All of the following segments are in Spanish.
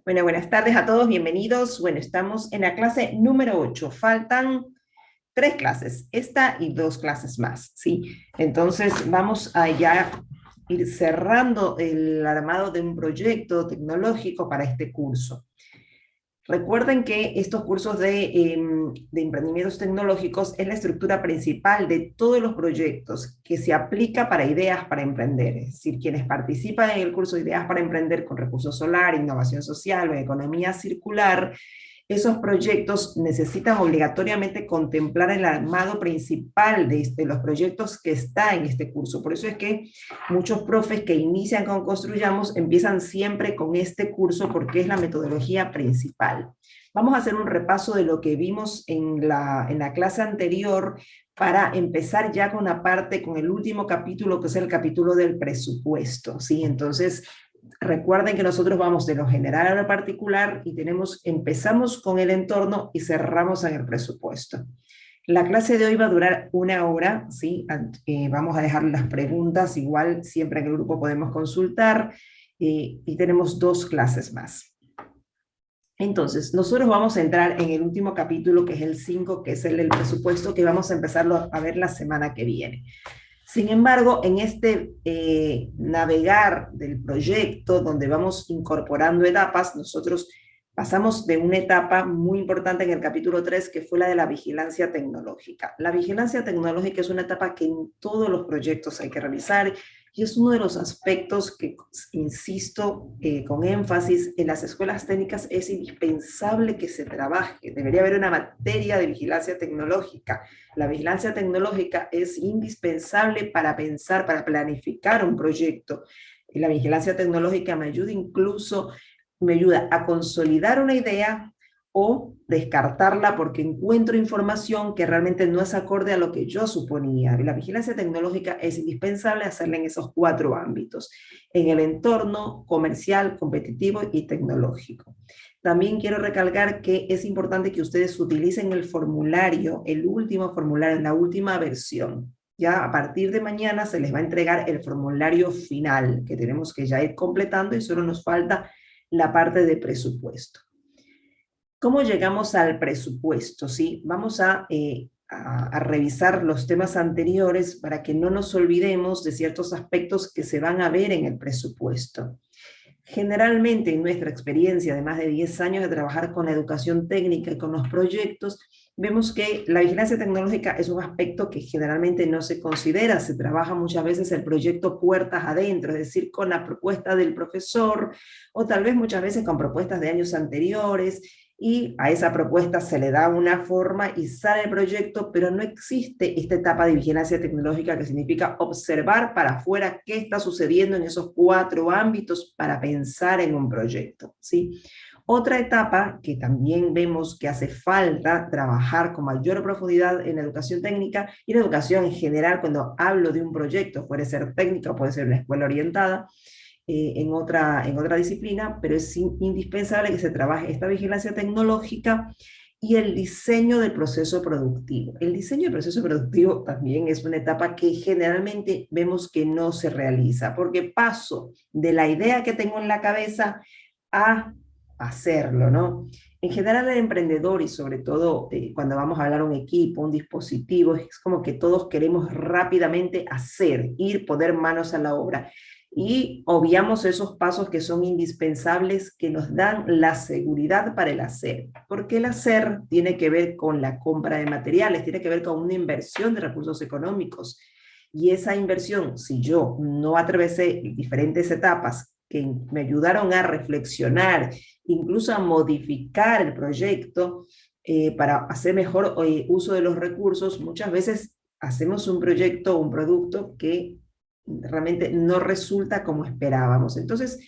Bueno, buenas tardes a todos, bienvenidos. Bueno, estamos en la clase número 8. Faltan tres clases, esta y dos clases más, ¿sí? Entonces vamos a ya ir cerrando el armado de un proyecto tecnológico para este curso. Recuerden que estos cursos de emprendimientos tecnológicos es la estructura principal de todos los proyectos que se aplica para ideas para emprender. Es decir, quienes participan en el curso de Ideas para Emprender con Recursos Solar, Innovación Social o Economía Circular, esos proyectos necesitan obligatoriamente contemplar el armado principal de los proyectos que está en este curso. Por eso es que muchos profes que inician con Construyamos empiezan siempre con este curso porque es la metodología principal. Vamos a hacer un repaso de lo que vimos en la clase anterior para empezar ya con la parte, con el último capítulo, que es el capítulo del presupuesto, ¿sí? Entonces, recuerden que nosotros vamos de lo general a lo particular y empezamos con el entorno y cerramos en el presupuesto. La clase de hoy va a durar una hora, ¿sí? Vamos a dejar las preguntas, igual siempre en el grupo podemos consultar, y tenemos dos clases más. Entonces, nosotros vamos a entrar en el último capítulo, que es el 5, que es el del presupuesto, que vamos a empezarlo a ver la semana que viene. Sin embargo, en este navegar del proyecto, donde vamos incorporando etapas, nosotros pasamos de una etapa muy importante en el capítulo 3, que fue la de la vigilancia tecnológica. La vigilancia tecnológica es una etapa que en todos los proyectos hay que realizar y es uno de los aspectos que, insisto con énfasis, en las escuelas técnicas es indispensable que se trabaje. Debería haber una materia de vigilancia tecnológica. La vigilancia tecnológica es indispensable para pensar, para planificar un proyecto. Y la vigilancia tecnológica me ayuda a consolidar una idea o descartarla porque encuentro información que realmente no es acorde a lo que yo suponía. La vigilancia tecnológica es indispensable hacerla en esos cuatro ámbitos, en el entorno comercial, competitivo y tecnológico. También quiero recalcar que es importante que ustedes utilicen el formulario, el último formulario, la última versión. Ya a partir de mañana se les va a entregar el formulario final que tenemos que ya ir completando y solo nos falta la parte de presupuesto. ¿Cómo llegamos al presupuesto? ¿Sí? Vamos a revisar los temas anteriores para que no nos olvidemos de ciertos aspectos que se van a ver en el presupuesto. Generalmente, en nuestra experiencia de más de 10 años de trabajar con la educación técnica y con los proyectos, vemos que la vigilancia tecnológica es un aspecto que generalmente no se considera, se trabaja muchas veces el proyecto puertas adentro, es decir, con la propuesta del profesor o tal vez muchas veces con propuestas de años anteriores, y a esa propuesta se le da una forma y sale el proyecto, pero no existe esta etapa de vigilancia tecnológica que significa observar para afuera qué está sucediendo en esos cuatro ámbitos para pensar en un proyecto, ¿sí? Otra etapa que también vemos que hace falta trabajar con mayor profundidad en la educación técnica y la educación en general, cuando hablo de un proyecto, puede ser técnica, puede ser una escuela orientada, en otra disciplina, pero es indispensable que se trabaje esta vigilancia tecnológica y el diseño del proceso productivo. El diseño del proceso productivo también es una etapa que generalmente vemos que no se realiza, porque paso de la idea que tengo en la cabeza a hacerlo, ¿no? En general el emprendedor y sobre todo cuando vamos a hablar un equipo, un dispositivo, es como que todos queremos rápidamente hacer, ir, poner manos a la obra y obviamos esos pasos que son indispensables, que nos dan la seguridad para el hacer, porque el hacer tiene que ver con la compra de materiales, tiene que ver con una inversión de recursos económicos, y esa inversión, si yo no atravesé diferentes etapas que me ayudaron a reflexionar, incluso a modificar el proyecto para hacer mejor uso de los recursos, muchas veces hacemos un proyecto o un producto que realmente no resulta como esperábamos. Entonces,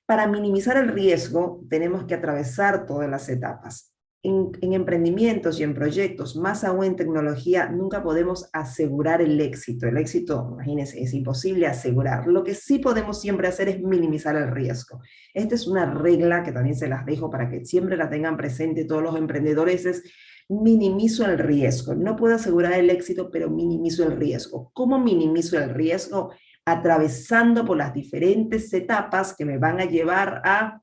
para minimizar el riesgo, tenemos que atravesar todas las etapas. En emprendimientos y en proyectos, más aún en tecnología, nunca podemos asegurar el éxito. El éxito, imagínense, es imposible asegurar. Lo que sí podemos siempre hacer es minimizar el riesgo. Esta es una regla que también se las dejo para que siempre la tengan presente todos los emprendedores, es minimizo el riesgo. No puedo asegurar el éxito, pero minimizo el riesgo. ¿Cómo minimizo el riesgo? Atravesando por las diferentes etapas que me van a llevar a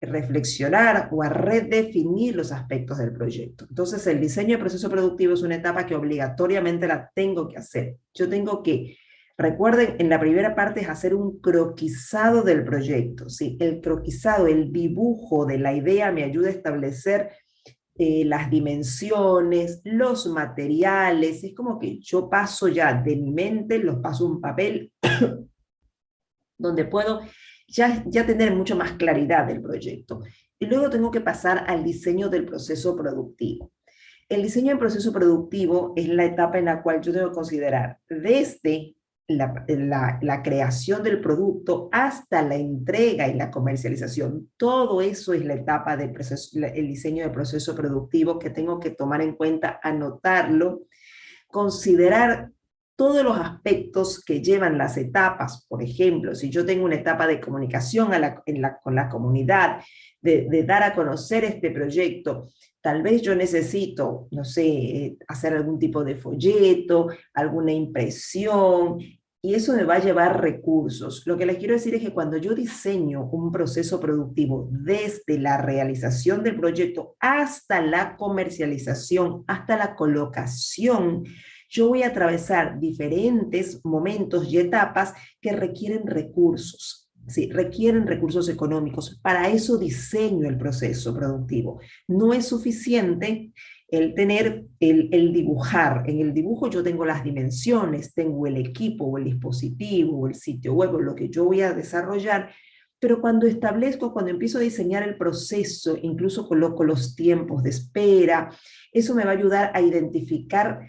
reflexionar o a redefinir los aspectos del proyecto. Entonces, el diseño de proceso productivo es una etapa que obligatoriamente la tengo que hacer. Yo tengo que, recuerden, en la primera parte es hacer un croquisado del proyecto, ¿sí? El croquisado, el dibujo de la idea me ayuda a establecer las dimensiones, los materiales. Es como que yo paso ya de mi mente, los paso a un papel donde puedo ya tener mucho más claridad del proyecto. Y luego tengo que pasar al diseño del proceso productivo. El diseño del proceso productivo es la etapa en la cual yo debo considerar desde la creación del producto hasta la entrega y la comercialización. Todo eso es la etapa del proceso, el diseño del proceso productivo que tengo que tomar en cuenta, anotarlo, considerar todos los aspectos que llevan las etapas. Por ejemplo, si yo tengo una etapa de comunicación con la comunidad, de dar a conocer este proyecto, tal vez yo necesito, no sé, hacer algún tipo de folleto, alguna impresión, y eso me va a llevar recursos. Lo que les quiero decir es que cuando yo diseño un proceso productivo desde la realización del proyecto hasta la comercialización, hasta la colocación, yo voy a atravesar diferentes momentos y etapas que requieren recursos. Sí, requieren recursos económicos. Para eso diseño el proceso productivo. No es suficiente el tener, el dibujar. En el dibujo yo tengo las dimensiones, tengo el equipo o el dispositivo o el sitio web o lo que yo voy a desarrollar, pero cuando establezco, cuando empiezo a diseñar el proceso, incluso coloco los tiempos de espera, eso me va a ayudar a identificar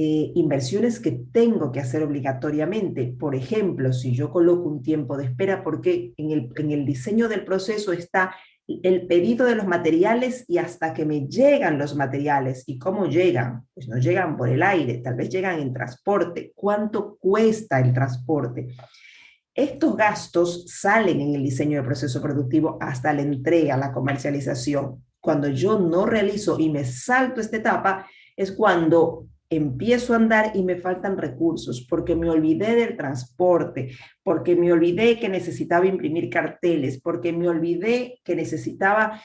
inversiones que tengo que hacer obligatoriamente. Por ejemplo, si yo coloco un tiempo de espera, porque en el diseño del proceso está el pedido de los materiales y hasta que me llegan los materiales. ¿Y cómo llegan? Pues no llegan por el aire, tal vez llegan en transporte. ¿Cuánto cuesta el transporte? Estos gastos salen en el diseño del proceso productivo hasta la entrega, la comercialización. Cuando yo no realizo y me salto esta etapa, es cuando empiezo a andar y me faltan recursos, porque me olvidé del transporte, porque me olvidé que necesitaba imprimir carteles, porque me olvidé que necesitaba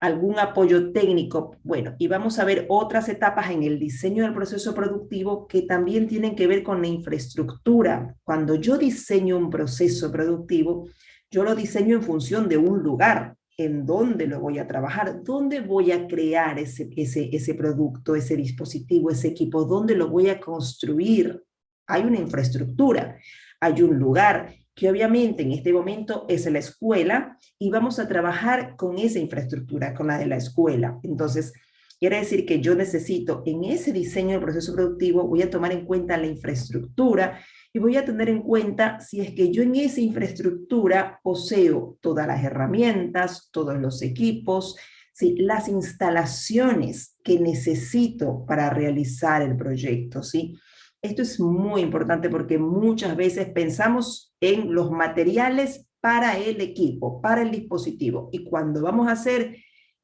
algún apoyo técnico. Bueno, y vamos a ver otras etapas en el diseño del proceso productivo que también tienen que ver con la infraestructura. Cuando yo diseño un proceso productivo, yo lo diseño en función de un lugar, en dónde lo voy a trabajar, dónde voy a crear ese producto, ese dispositivo, ese equipo, dónde lo voy a construir. Hay una infraestructura, hay un lugar que obviamente en este momento es la escuela, y vamos a trabajar con esa infraestructura, con la de la escuela. Entonces, quiere decir que yo necesito, en ese diseño del proceso productivo, voy a tomar en cuenta la infraestructura y voy a tener en cuenta si es que yo en esa infraestructura poseo todas las herramientas, todos los equipos, ¿sí? Las instalaciones que necesito para realizar el proyecto, ¿sí? Esto es muy importante porque muchas veces pensamos en los materiales para el equipo, para el dispositivo, y cuando vamos a hacer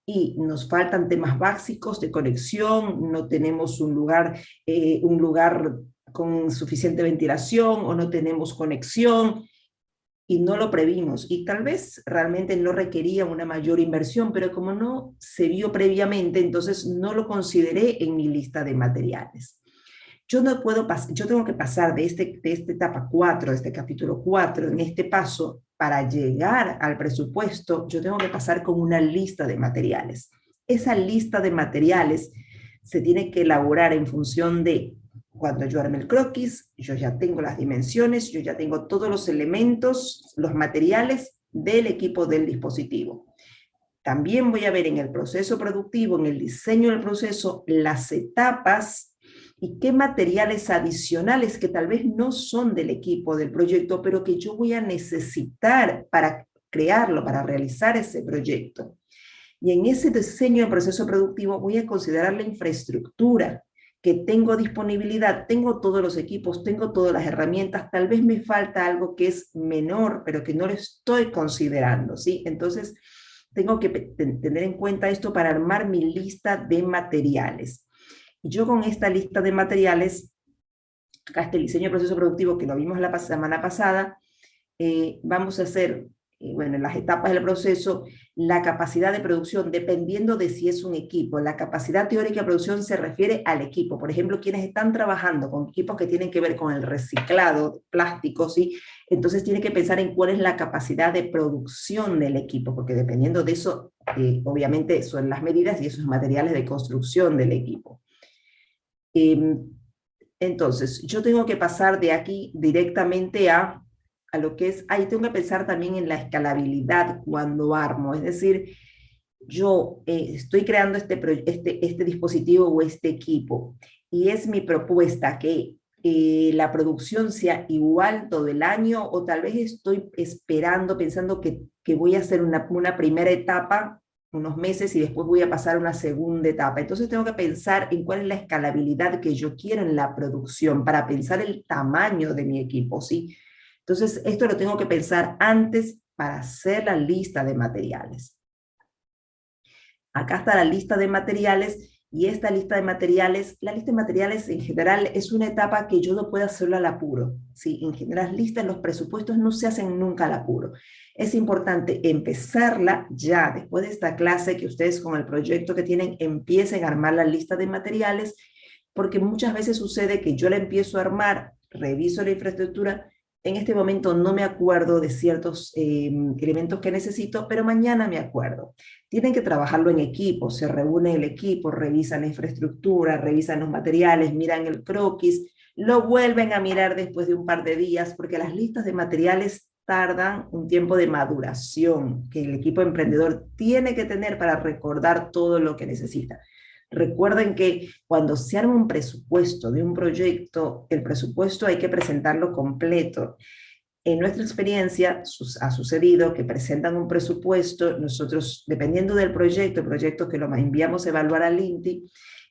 y nos faltan temas básicos de conexión, no tenemos un lugar con suficiente ventilación o no tenemos conexión y no lo previmos, y tal vez realmente no requería una mayor inversión, pero como no se vio previamente, entonces no lo consideré en mi lista de materiales. Yo no puedo yo tengo que pasar de esta etapa 4, de este capítulo 4, en este paso, para llegar al presupuesto, yo tengo que pasar con una lista de materiales. Esa lista de materiales se tiene que elaborar en función de cuando yo arme el croquis, yo ya tengo las dimensiones, yo ya tengo todos los elementos, los materiales del equipo del dispositivo. También voy a ver en el proceso productivo, en el diseño del proceso, las etapas y qué materiales adicionales que tal vez no son del equipo del proyecto, pero que yo voy a necesitar para crearlo, para realizar ese proyecto. Y en ese diseño del proceso productivo voy a considerar la infraestructura, que tengo disponibilidad, tengo todos los equipos, tengo todas las herramientas, tal vez me falta algo que es menor, pero que no lo estoy considerando, ¿sí? Entonces, tengo que tener en cuenta esto para armar mi lista de materiales. Y yo con esta lista de materiales, acá está el diseño del proceso productivo que lo vimos la semana pasada, vamos a hacer bueno, en las etapas del proceso, la capacidad de producción, dependiendo de si es un equipo. La capacidad teórica de producción se refiere al equipo. Por ejemplo, quienes están trabajando con equipos que tienen que ver con el reciclado de plásticos, ¿sí? Entonces tiene que pensar en cuál es la capacidad de producción del equipo, porque dependiendo de eso, obviamente son las medidas y esos materiales de construcción del equipo. Entonces, yo tengo que pasar de aquí directamente a lo que es, ahí tengo que pensar también en la escalabilidad cuando armo, es decir, yo estoy creando este dispositivo o este equipo y es mi propuesta que la producción sea igual todo el año o tal vez estoy esperando, pensando que voy a hacer una primera etapa unos meses y después voy a pasar a una segunda etapa. Entonces tengo que pensar en cuál es la escalabilidad que yo quiero en la producción para pensar el tamaño de mi equipo, ¿sí? Entonces esto lo tengo que pensar antes para hacer la lista de materiales. Acá está la lista de materiales y esta lista de materiales, la lista de materiales en general es una etapa que yo no puedo hacerlo al apuro. ¿Sí? En general, las listas, los presupuestos no se hacen nunca al apuro. Es importante empezarla ya, después de esta clase, que ustedes con el proyecto que tienen empiecen a armar la lista de materiales, porque muchas veces sucede que yo la empiezo a armar, reviso la infraestructura, en este momento no me acuerdo de ciertos elementos que necesito, pero mañana me acuerdo. Tienen que trabajarlo en equipo, se reúne el equipo, revisan la infraestructura, revisan los materiales, miran el croquis, lo vuelven a mirar después de un par de días, porque las listas de materiales tardan un tiempo de maduración que el equipo emprendedor tiene que tener para recordar todo lo que necesita. Recuerden que cuando se arma un presupuesto de un proyecto, el presupuesto hay que presentarlo completo. En nuestra experiencia ha sucedido que presentan un presupuesto, nosotros, dependiendo del proyecto, el proyecto que lo enviamos a evaluar al INTI,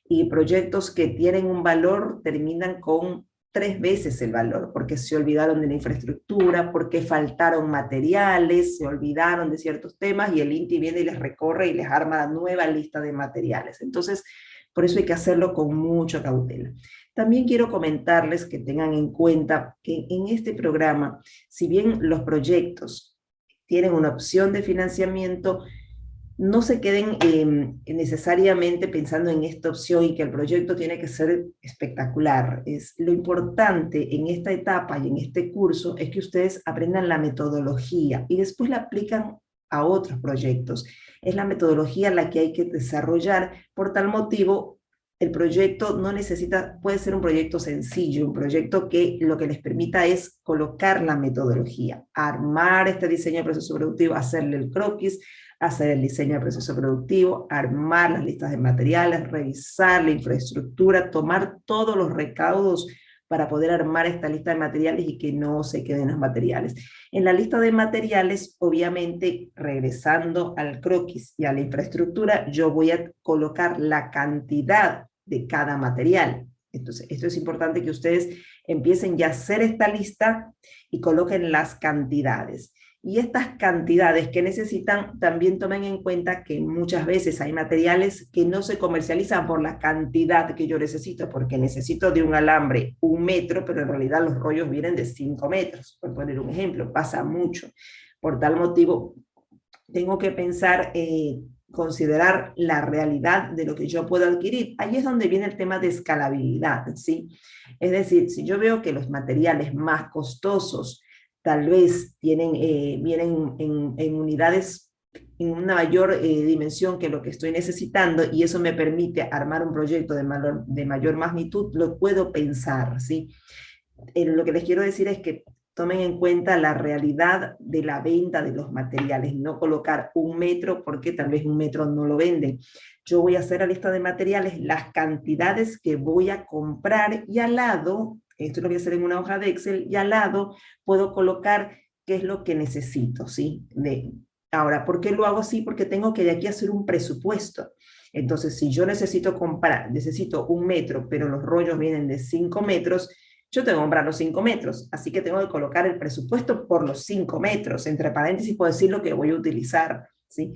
y proyectos que tienen un valor terminan con 3 veces el valor, porque se olvidaron de la infraestructura, porque faltaron materiales, se olvidaron de ciertos temas y el INTI viene y les recorre y les arma la nueva lista de materiales. Entonces, por eso hay que hacerlo con mucha cautela. También quiero comentarles que tengan en cuenta que en este programa, si bien los proyectos tienen una opción de financiamiento, no se queden necesariamente pensando en esta opción y que el proyecto tiene que ser espectacular. Lo importante en esta etapa y en este curso es que ustedes aprendan la metodología y después la aplican a otros proyectos. Es la metodología la que hay que desarrollar. Por tal motivo, el proyecto no necesita, puede ser un proyecto sencillo, un proyecto que lo que les permita es colocar la metodología, armar este diseño de proceso productivo, hacerle el croquis, hacer el diseño de proceso productivo, armar las listas de materiales, revisar la infraestructura, tomar todos los recaudos para poder armar esta lista de materiales y que no se queden los materiales. En la lista de materiales, obviamente, regresando al croquis y a la infraestructura, yo voy a colocar la cantidad de cada material. Entonces, esto es importante que ustedes empiecen ya a hacer esta lista y coloquen las cantidades. Y estas cantidades que necesitan, también tomen en cuenta que muchas veces hay materiales que no se comercializan por la cantidad que yo necesito, porque necesito de un alambre 1 metro, pero en realidad los rollos vienen de 5 metros, por poner un ejemplo, pasa mucho. Por tal motivo, tengo que pensar, considerar la realidad de lo que yo puedo adquirir. Ahí es donde viene el tema de escalabilidad, ¿sí? Es decir, si yo veo que los materiales más costosos tal vez vienen en unidades en una mayor dimensión que lo que estoy necesitando y eso me permite armar un proyecto de mayor magnitud, lo puedo pensar, ¿sí? Lo que les quiero decir es que tomen en cuenta la realidad de la venta de los materiales, no colocar 1 metro porque tal vez 1 metro no lo venden. Yo voy a hacer la lista de materiales, las cantidades que voy a comprar y al lado, esto lo voy a hacer en una hoja de Excel, y al lado puedo colocar qué es lo que necesito, ¿sí? Ahora, ¿por qué lo hago así? Porque tengo que de aquí hacer un presupuesto. Entonces, si yo necesito comprar, necesito 1 metro, pero los rollos vienen de 5 metros, yo tengo que comprar los 5 metros, así que tengo que colocar el presupuesto por los 5 metros. Entre paréntesis puedo decir lo que voy a utilizar, ¿sí?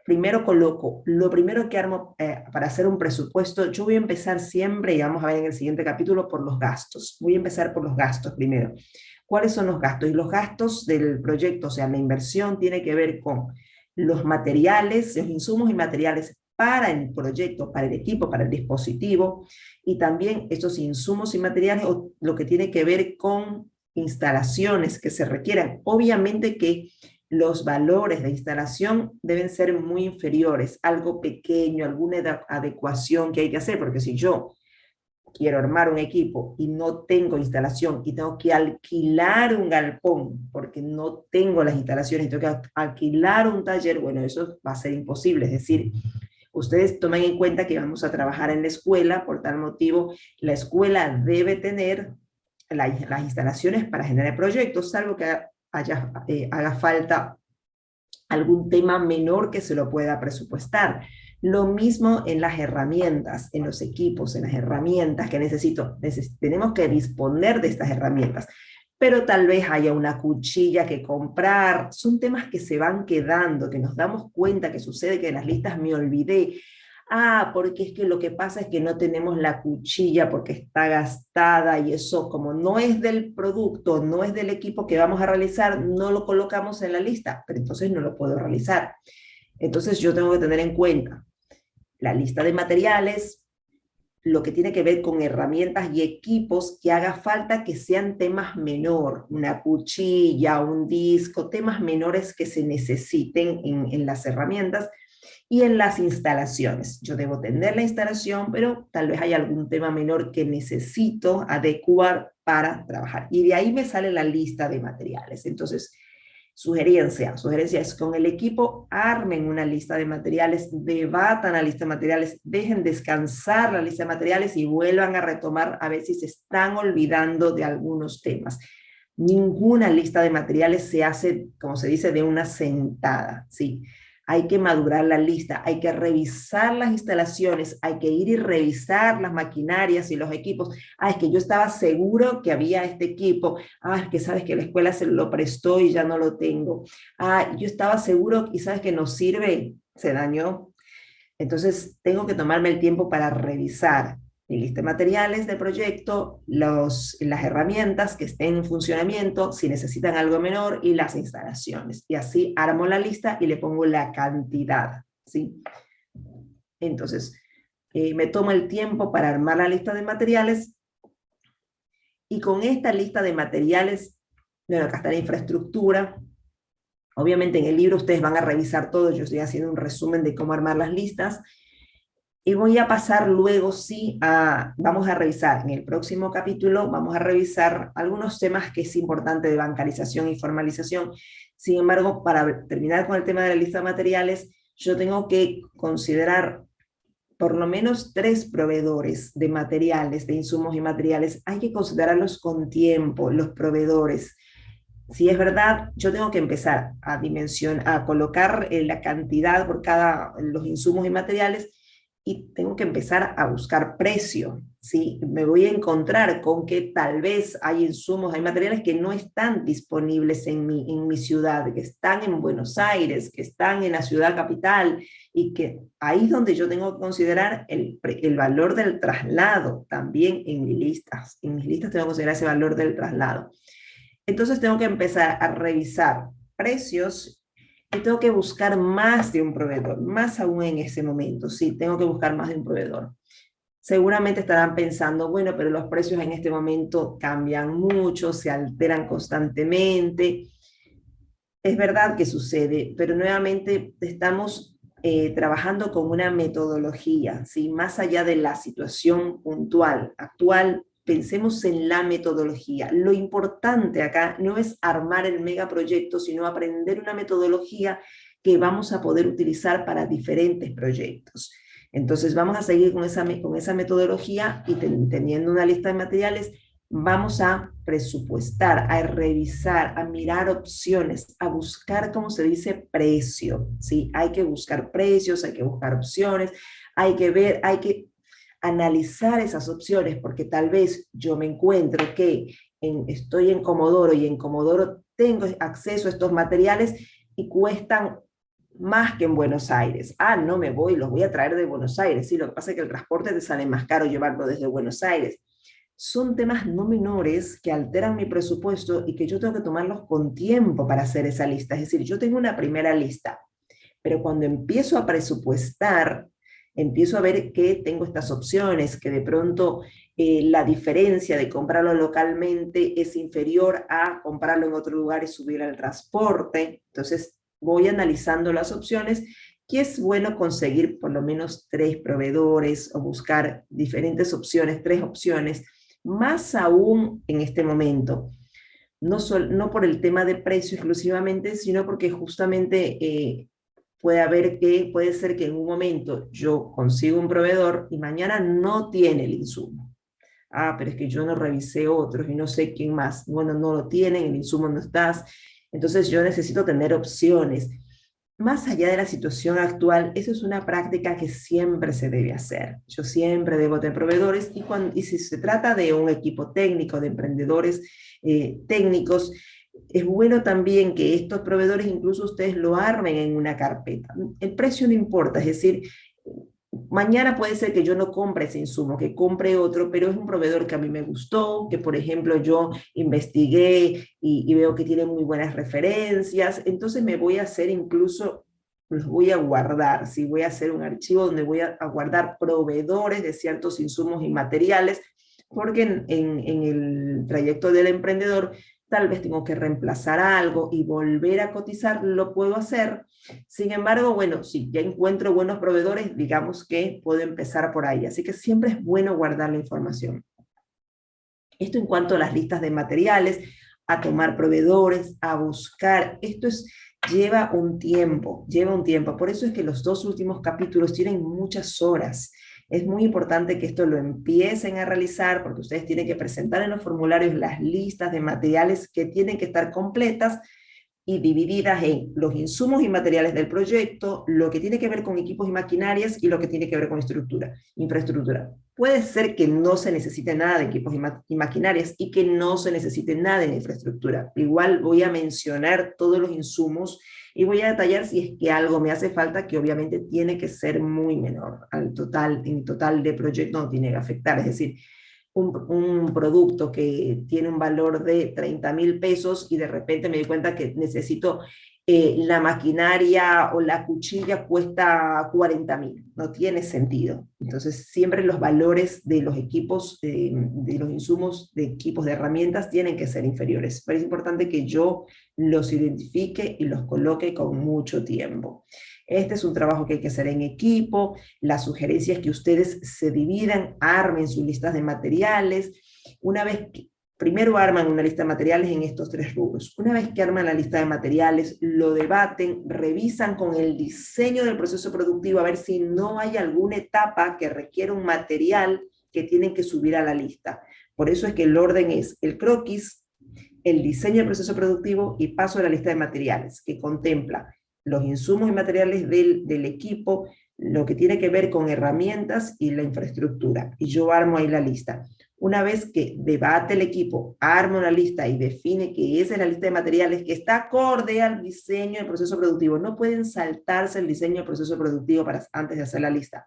Primero coloco, lo primero que armo para hacer un presupuesto, yo voy a empezar siempre, y vamos a ver en el siguiente capítulo, por los gastos. Voy a empezar por los gastos primero. ¿Cuáles son los gastos? Y los gastos del proyecto, o sea, la inversión tiene que ver con los materiales, los insumos y materiales para el proyecto, para el equipo, para el dispositivo, y también estos insumos y materiales, o lo que tiene que ver con instalaciones que se requieran. Obviamente que los valores de instalación deben ser muy inferiores, algo pequeño, alguna adecuación que hay que hacer, porque si yo quiero armar un equipo y no tengo instalación y tengo que alquilar un galpón porque no tengo las instalaciones, tengo que alquilar un taller, bueno, eso va a ser imposible. Es decir, ustedes tomen en cuenta que vamos a trabajar en la escuela, por tal motivo, la escuela debe tener las instalaciones para generar proyectos, salvo que haga falta algún tema menor que se lo pueda presupuestar. Lo mismo en las herramientas, en los equipos, en las herramientas que necesito. Tenemos que disponer de estas herramientas, pero tal vez haya una cuchilla que comprar. Son temas que se van quedando, que nos damos cuenta que sucede que en las listas me olvidé. Ah, porque es que lo que pasa es que no tenemos la cuchilla porque está gastada y eso como no es del producto, no es del equipo que vamos a realizar, no lo colocamos en la lista, pero entonces no lo puedo realizar. Entonces yo tengo que tener en cuenta la lista de materiales, lo que tiene que ver con herramientas y equipos que haga falta que sean temas menor, una cuchilla, un disco, temas menores que se necesiten en las herramientas. Y en las instalaciones, yo debo tener la instalación, pero tal vez hay algún tema menor que necesito adecuar para trabajar. Y de ahí me sale la lista de materiales. Entonces, sugerencia es con el equipo, armen una lista de materiales, debatan la lista de materiales, dejen descansar la lista de materiales y vuelvan a retomar a ver si se están olvidando de algunos temas. Ninguna lista de materiales se hace, como se dice, de una sentada, ¿sí? Hay que madurar la lista, hay que revisar las instalaciones, hay que ir y revisar las maquinarias y los equipos. Ah, es que yo estaba seguro que había este equipo. Ah, es que sabes que la escuela se lo prestó y ya no lo tengo. Ah, yo estaba seguro y sabes que no sirve, se dañó. Entonces, tengo que tomarme el tiempo para revisar mi lista de materiales de proyecto, las herramientas que estén en funcionamiento, si necesitan algo menor, y las instalaciones. Y así armo la lista y le pongo la cantidad, ¿sí? Entonces, me tomo el tiempo para armar la lista de materiales, y con esta lista de materiales, bueno, acá está la infraestructura. Obviamente en el libro ustedes van a revisar todo, yo estoy haciendo un resumen de cómo armar las listas. Y voy a pasar luego, sí, vamos a revisar, en el próximo capítulo vamos a revisar algunos temas que es importante de bancarización y formalización. Sin embargo, para terminar con el tema de la lista de materiales, yo tengo que considerar por lo menos 3 proveedores de materiales, de insumos y materiales. Hay que considerarlos con tiempo, los proveedores. Si es verdad, yo tengo que empezar a colocar la cantidad por cada los insumos y materiales, y tengo que empezar a buscar precio, ¿sí? Me voy a encontrar con que tal vez hay insumos, hay materiales que no están disponibles en mi ciudad, que están en Buenos Aires, que están en la ciudad capital, y que ahí es donde yo tengo que considerar el valor del traslado también en mis listas. En mis listas tengo que considerar ese valor del traslado. Entonces tengo que empezar a revisar precios y tengo que buscar más de un proveedor, más aún en ese momento, sí, tengo que buscar más de un proveedor. Seguramente estarán pensando, bueno, pero los precios en este momento cambian mucho, se alteran constantemente. Es verdad que sucede, pero nuevamente estamos trabajando con una metodología, ¿sí? Más allá de la situación puntual, actual, pensemos en la metodología. Lo importante acá no es armar el megaproyecto, sino aprender una metodología que vamos a poder utilizar para diferentes proyectos. Entonces vamos a seguir con esa metodología, y teniendo una lista de materiales, vamos a presupuestar, a revisar, a mirar opciones, a buscar, como se dice, precio, ¿sí? Hay que buscar precios, hay que buscar opciones, hay que ver, hay que analizar esas opciones, porque tal vez yo me encuentro que estoy en Comodoro y en Comodoro tengo acceso a estos materiales y cuestan más que en Buenos Aires. Ah, no me voy, los voy a traer de Buenos Aires. Sí, lo que pasa es que el transporte te sale más caro llevarlo desde Buenos Aires. son temas no menores que alteran mi presupuesto y que yo tengo que tomarlos con tiempo para hacer esa lista. Es decir, yo tengo una primera lista, pero cuando empiezo a presupuestar, empiezo a ver que tengo estas opciones, que de pronto la diferencia de comprarlo localmente es inferior a comprarlo en otro lugar y subir al transporte. Entonces voy analizando las opciones y es bueno conseguir por lo menos 3 proveedores o buscar diferentes opciones, 3 opciones, más aún en este momento. No por el tema de precio exclusivamente, sino porque justamente puede ser que en un momento yo consigo un proveedor y mañana no tiene el insumo. Ah, pero es que yo no revisé otros y no sé quién más. Bueno, no lo tienen, el insumo no está. Entonces yo necesito tener opciones. Más allá de la situación actual, eso es una práctica que siempre se debe hacer. Yo siempre debo tener proveedores y si se trata de un equipo técnico, de emprendedores técnicos, es bueno también que estos proveedores incluso ustedes lo armen en una carpeta. El precio no importa, es decir, mañana puede ser que yo no compre ese insumo, que compre otro, pero es un proveedor que a mí me gustó, que por ejemplo yo investigué y veo que tiene muy buenas referencias, entonces me voy a hacer incluso, los voy a guardar, ¿sí? Voy a hacer un archivo donde voy a guardar proveedores de ciertos insumos y materiales, porque en el trayecto del emprendedor tal vez tengo que reemplazar algo y volver a cotizar, lo puedo hacer. Sin embargo, bueno, si ya encuentro buenos proveedores, digamos que puedo empezar por ahí. Así que siempre es bueno guardar la información. Esto en cuanto a las listas de materiales, a tomar proveedores, a buscar. Lleva un tiempo, lleva un tiempo. Por eso es que los 2 últimos capítulos tienen muchas horas. Es muy importante que esto lo empiecen a realizar porque ustedes tienen que presentar en los formularios las listas de materiales que tienen que estar completas y divididas en los insumos y materiales del proyecto, lo que tiene que ver con equipos y maquinarias y lo que tiene que ver con infraestructura. Puede ser que no se necesite nada de equipos y maquinarias y que no se necesite nada de infraestructura. Igual voy a mencionar todos los insumos y voy a detallar si es que algo me hace falta, que obviamente tiene que ser muy menor al total, en total de proyecto no tiene que afectar, es decir, un producto que tiene un valor de 30.000 pesos y de repente me di cuenta que necesito la maquinaria o la cuchilla cuesta 40.000. No tiene sentido. Entonces, siempre los valores de los equipos, de los insumos, de equipos, de herramientas, tienen que ser inferiores. Pero es importante que yo los identifique y los coloque con mucho tiempo. Este es un trabajo que hay que hacer en equipo. La sugerencia es que ustedes se dividan, armen sus listas de materiales. Una vez que primero arman una lista de materiales en estos 3 rubros. Una vez que arman la lista de materiales, lo debaten, revisan con el diseño del proceso productivo a ver si no hay alguna etapa que requiera un material que tienen que subir a la lista. Por eso es que el orden es el croquis, el diseño del proceso productivo y paso a la lista de materiales, que contempla los insumos y materiales del equipo, lo que tiene que ver con herramientas y la infraestructura. Y yo armo ahí la lista. Una vez que debate el equipo, arma una lista y define que esa es la lista de materiales que está acorde al diseño del proceso productivo. No pueden saltarse el diseño del proceso productivo antes de hacer la lista.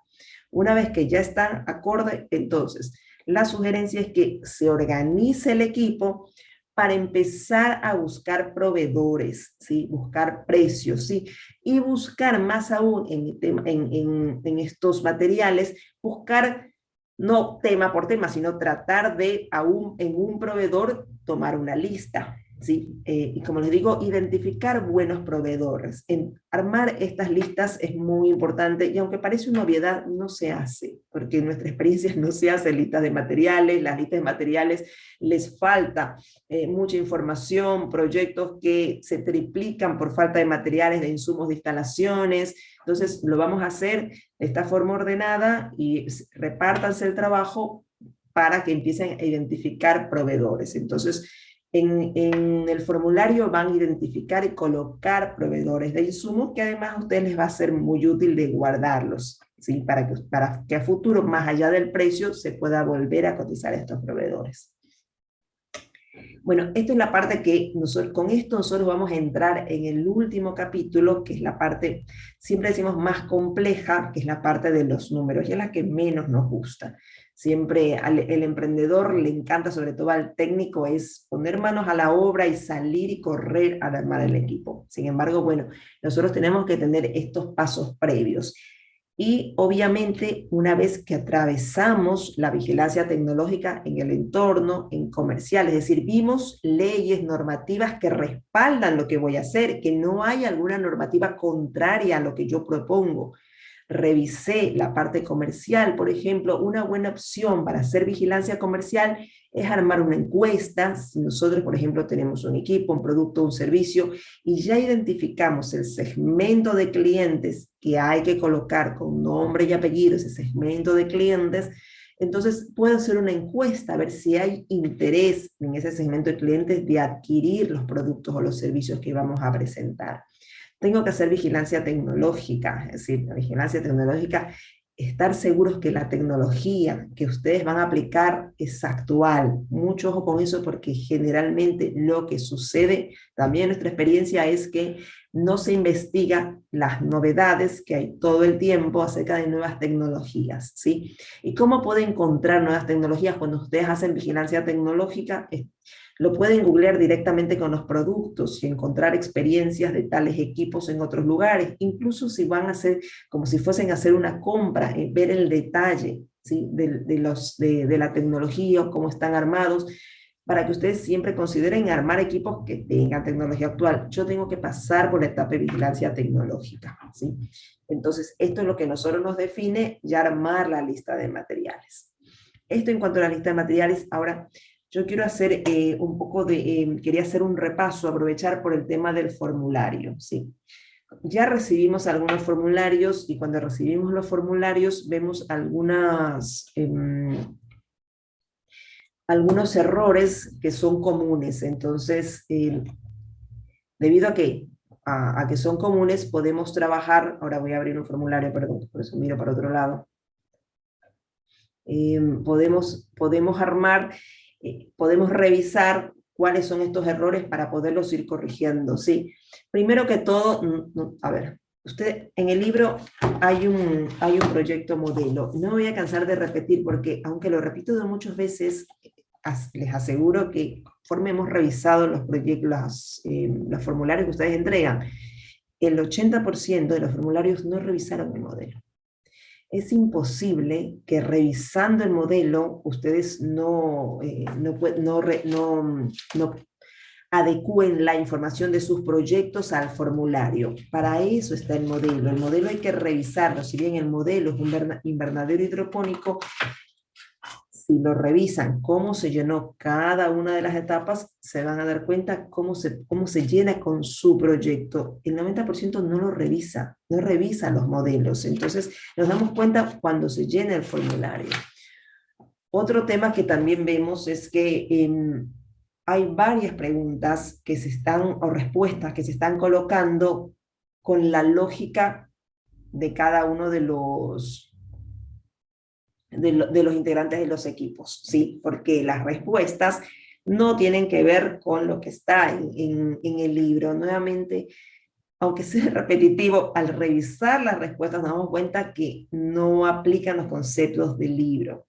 Una vez que ya están acorde, entonces, la sugerencia es que se organice el equipo para empezar a buscar proveedores, ¿sí? Buscar precios, ¿sí? Y buscar más aún en estos materiales, buscar no tema por tema, sino tratar de aún en un proveedor tomar una lista, ¿sí? Y como les digo, identificar buenos proveedores. Armar estas listas es muy importante y aunque parece una obviedad, no se hace, porque en nuestra experiencia no se hacen listas de materiales, las listas de materiales les falta mucha información, proyectos que se triplican por falta de materiales, de insumos, de instalaciones. Entonces lo vamos a hacer de esta forma ordenada y repártanse el trabajo para que empiecen a identificar proveedores. Entonces, en el formulario van a identificar y colocar proveedores de insumos que además a ustedes les va a ser muy útil de guardarlos, ¿sí? Para que a futuro, más allá del precio, se pueda volver a cotizar a estos proveedores. Bueno, esta es la parte que nosotros, con esto nosotros vamos a entrar en el último capítulo, que es la parte, siempre decimos más compleja, que es la parte de los números, y es la que menos nos gusta. Siempre el emprendedor le encanta, sobre todo al técnico, es poner manos a la obra y salir y correr a armar el equipo. Sin embargo, bueno, nosotros tenemos que tener estos pasos previos. Y obviamente, una vez que atravesamos la vigilancia tecnológica en el entorno, en comercial, es decir, vimos leyes normativas que respaldan lo que voy a hacer, que no hay alguna normativa contraria a lo que yo propongo. Revisé la parte comercial, por ejemplo, una buena opción para hacer vigilancia comercial es armar una encuesta. Si nosotros, por ejemplo, tenemos un equipo, un producto, un servicio, y ya identificamos el segmento de clientes que hay que colocar con nombre y apellido, ese segmento de clientes, entonces puedo hacer una encuesta a ver si hay interés en ese segmento de clientes de adquirir los productos o los servicios que vamos a presentar. Tengo que hacer vigilancia tecnológica, es decir, la vigilancia tecnológica, estar seguros que la tecnología que ustedes van a aplicar es actual. Mucho ojo con eso porque generalmente lo que sucede, también nuestra experiencia es que no se investiga las novedades que hay todo el tiempo acerca de nuevas tecnologías, ¿sí? ¿Y cómo pueden encontrar nuevas tecnologías cuando ustedes hacen vigilancia tecnológica? Lo pueden googlear directamente con los productos y encontrar experiencias de tales equipos en otros lugares, incluso si van a hacer, como si fuesen a hacer una compra, ver el detalle, ¿sí? de la tecnología o cómo están armados, para que ustedes siempre consideren armar equipos que tengan tecnología actual. Yo tengo que pasar por la etapa de vigilancia tecnológica, ¿sí? Entonces, esto es lo que nosotros nos define ya armar la lista de materiales. Esto en cuanto a la lista de materiales. Ahora, yo quiero hacer un poco de, quería hacer un repaso, aprovechar por el tema del formulario, ¿sí? Ya recibimos algunos formularios y cuando recibimos los formularios vemos algunos errores que son comunes. Entonces, debido a que son comunes, podemos trabajar, ahora voy a abrir un formulario, perdón, por eso miro para otro lado. Podemos armar, podemos revisar cuáles son estos errores para poderlos ir corrigiendo, ¿sí? Primero que todo, a ver, usted en el libro hay un proyecto modelo. No me voy a cansar de repetir porque, aunque lo repito de muchas veces, les aseguro que conforme hemos revisado los proyectos, los formularios que ustedes entregan, el 80% de los formularios no revisaron el modelo. Es imposible que revisando el modelo ustedes no adecúen la información de sus proyectos al formulario. Para eso está el modelo. El modelo hay que revisarlo. Si bien el modelo es un invernadero hidropónico, si lo revisan cómo se llenó cada una de las etapas, se van a dar cuenta cómo se llena con su proyecto. El 90% no lo revisa, no revisa los modelos. Entonces, nos damos cuenta cuando se llena el formulario. Otro tema que también vemos es que hay varias preguntas que o respuestas que se están colocando con la lógica de cada uno de los integrantes de los equipos, ¿sí? Porque las respuestas no tienen que ver con lo que está en el libro. Nuevamente, aunque sea repetitivo, al revisar las respuestas nos damos cuenta que no aplican los conceptos del libro.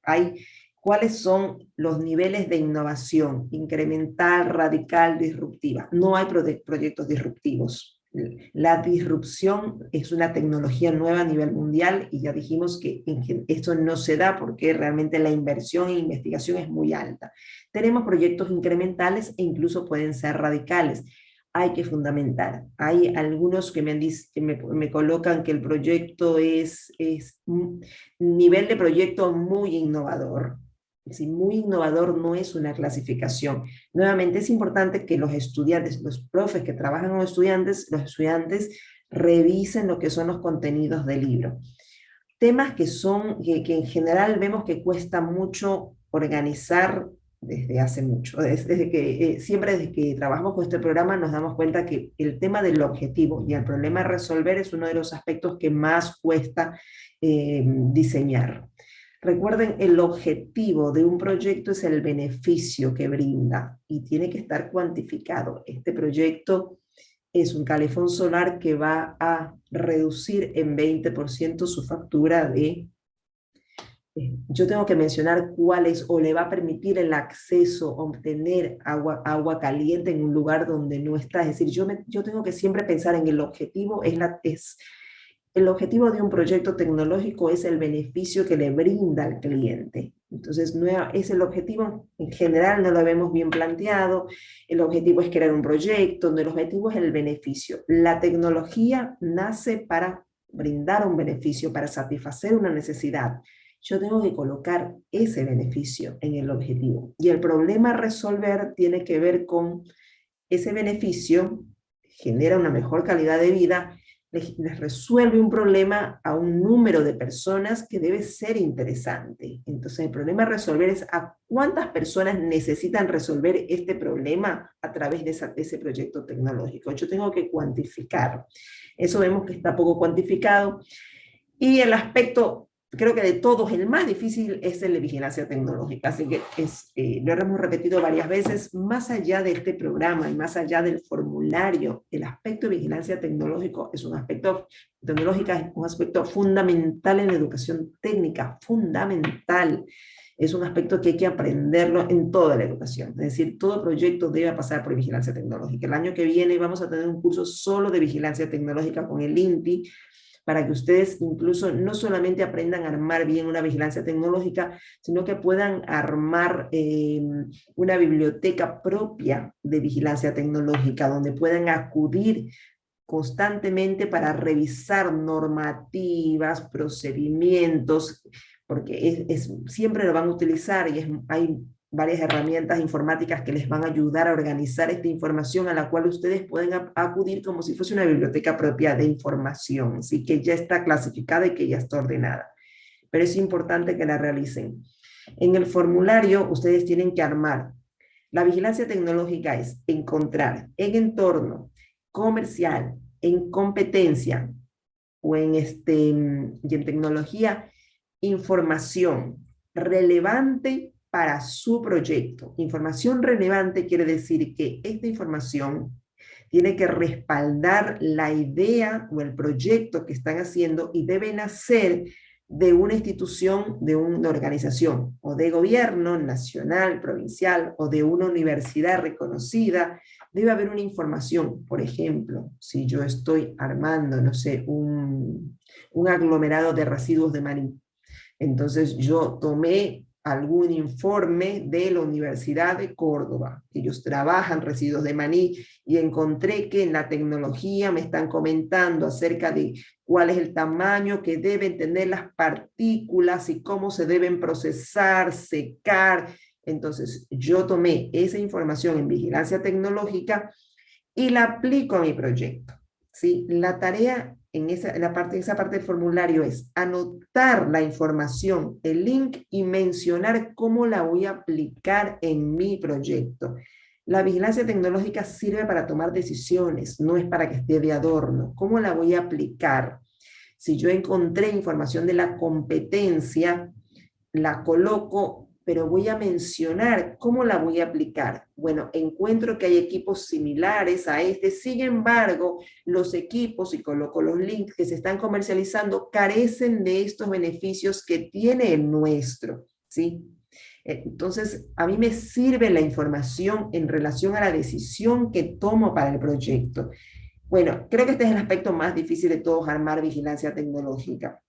¿Cuáles son los niveles de innovación? Incremental, radical, disruptiva. No hay proyectos disruptivos. La disrupción es una tecnología nueva a nivel mundial y ya dijimos que esto no se da porque realmente la inversión en investigación es muy alta. Tenemos proyectos incrementales e incluso pueden ser radicales. Hay que fundamentar. Hay algunos que me colocan que el proyecto es un nivel de proyecto muy innovador. Si muy innovador no es una clasificación. Nuevamente es importante que los estudiantes, los profes que trabajan con estudiantes, los estudiantes revisen lo que son los contenidos del libro. Temas que en general vemos que cuesta mucho organizar desde hace mucho. Siempre desde que trabajamos con este programa nos damos cuenta que el tema del objetivo y el problema a resolver es uno de los aspectos que más cuesta diseñar. Recuerden, el objetivo de un proyecto es el beneficio que brinda y tiene que estar cuantificado. Este proyecto es un calefón solar que va a reducir en 20% su factura de... Yo tengo que mencionar cuál es, o le va a permitir el acceso a obtener agua caliente en un lugar donde no está. Es decir, yo tengo que siempre pensar en el objetivo, el objetivo de un proyecto tecnológico es el beneficio que le brinda al cliente. Entonces, no es el objetivo, en general no lo vemos bien planteado, el objetivo es crear un proyecto, no, el objetivo es el beneficio. La tecnología nace para brindar un beneficio, para satisfacer una necesidad. Yo tengo que colocar ese beneficio en el objetivo. Y el problema a resolver tiene que ver con ese beneficio, genera una mejor calidad de vida, les resuelve un problema a un número de personas que debe ser interesante. Entonces, el problema a resolver es a cuántas personas necesitan resolver este problema a través de ese proyecto tecnológico. Yo tengo que cuantificar. Eso vemos que está poco cuantificado. Y el aspecto, creo que de todos, el más difícil es el de vigilancia tecnológica. Así que lo hemos repetido varias veces, más allá de este programa y más allá del formulario, el aspecto de vigilancia tecnológico es un aspecto, tecnológica es un aspecto fundamental en la educación técnica, fundamental. Es un aspecto que hay que aprenderlo en toda la educación. Es decir, todo proyecto debe pasar por vigilancia tecnológica. El año que viene vamos a tener un curso solo de vigilancia tecnológica con el INTI, para que ustedes incluso no solamente aprendan a armar bien una vigilancia tecnológica, sino que puedan armar una biblioteca propia de vigilancia tecnológica, donde puedan acudir constantemente para revisar normativas, procedimientos, porque siempre lo van a utilizar y hay varias herramientas informáticas que les van a ayudar a organizar esta información a la cual ustedes pueden acudir como si fuese una biblioteca propia de información, así que ya está clasificada y que ya está ordenada. Pero es importante que la realicen. En el formulario ustedes tienen que armar. La vigilancia tecnológica es encontrar en entorno comercial, en competencia o y en tecnología, información relevante para su proyecto. Información relevante quiere decir que esta información tiene que respaldar la idea o el proyecto que están haciendo y debe nacer de una institución, de una organización, o de gobierno nacional, provincial, o de una universidad reconocida. Debe haber una información. Por ejemplo, si yo estoy armando, no sé, un aglomerado de residuos de maní, entonces yo tomé algún informe de la Universidad de Córdoba, ellos trabajan residuos de maní, y encontré que en la tecnología me están comentando acerca de cuál es el tamaño que deben tener las partículas y cómo se deben procesar, secar. Entonces yo tomé esa información en vigilancia tecnológica y la aplico a mi proyecto. ¿Sí? La tarea en esa parte del formulario es anotar la información, el link, y mencionar cómo la voy a aplicar en mi proyecto. La vigilancia tecnológica sirve para tomar decisiones, no es para que esté de adorno. ¿Cómo la voy a aplicar? Si yo encontré información de la competencia, la coloco, pero voy a mencionar cómo la voy a aplicar. Bueno, encuentro que hay equipos similares a este, sin embargo, los equipos, y coloco los links que se están comercializando, carecen de estos beneficios que tiene el nuestro, ¿sí? Entonces, a mí me sirve la información en relación a la decisión que tomo para el proyecto. Bueno, creo que este es el aspecto más difícil de todos, armar vigilancia tecnológica.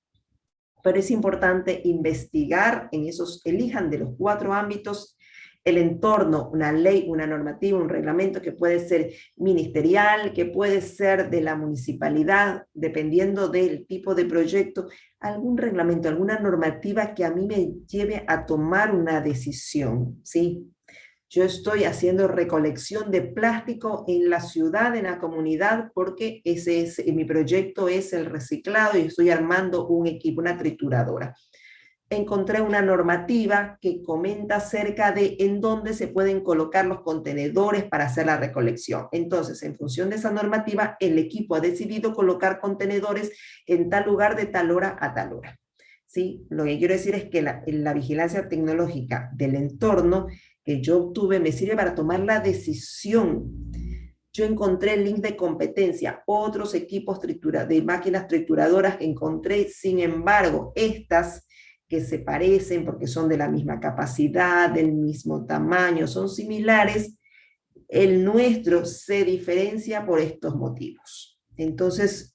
Pero es importante investigar en esos, elijan de los 4 ámbitos el entorno, una ley, una normativa, un reglamento que puede ser ministerial, que puede ser de la municipalidad, dependiendo del tipo de proyecto, algún reglamento, alguna normativa que a mí me lleve a tomar una decisión, ¿sí? Yo estoy haciendo recolección de plástico en la ciudad, en la comunidad, porque mi proyecto es el reciclado y estoy armando un equipo, una trituradora. Encontré una normativa que comenta acerca de en dónde se pueden colocar los contenedores para hacer la recolección. Entonces, en función de esa normativa, el equipo ha decidido colocar contenedores en tal lugar de tal hora a tal hora. ¿sí? Lo que quiero decir es que la vigilancia tecnológica del entorno que yo obtuve me sirve para tomar la decisión. Yo encontré el link de competencia, otros equipos de máquinas trituradoras que encontré, sin embargo, estas que se parecen porque son de la misma capacidad, del mismo tamaño, son similares, el nuestro se diferencia por estos motivos. Entonces,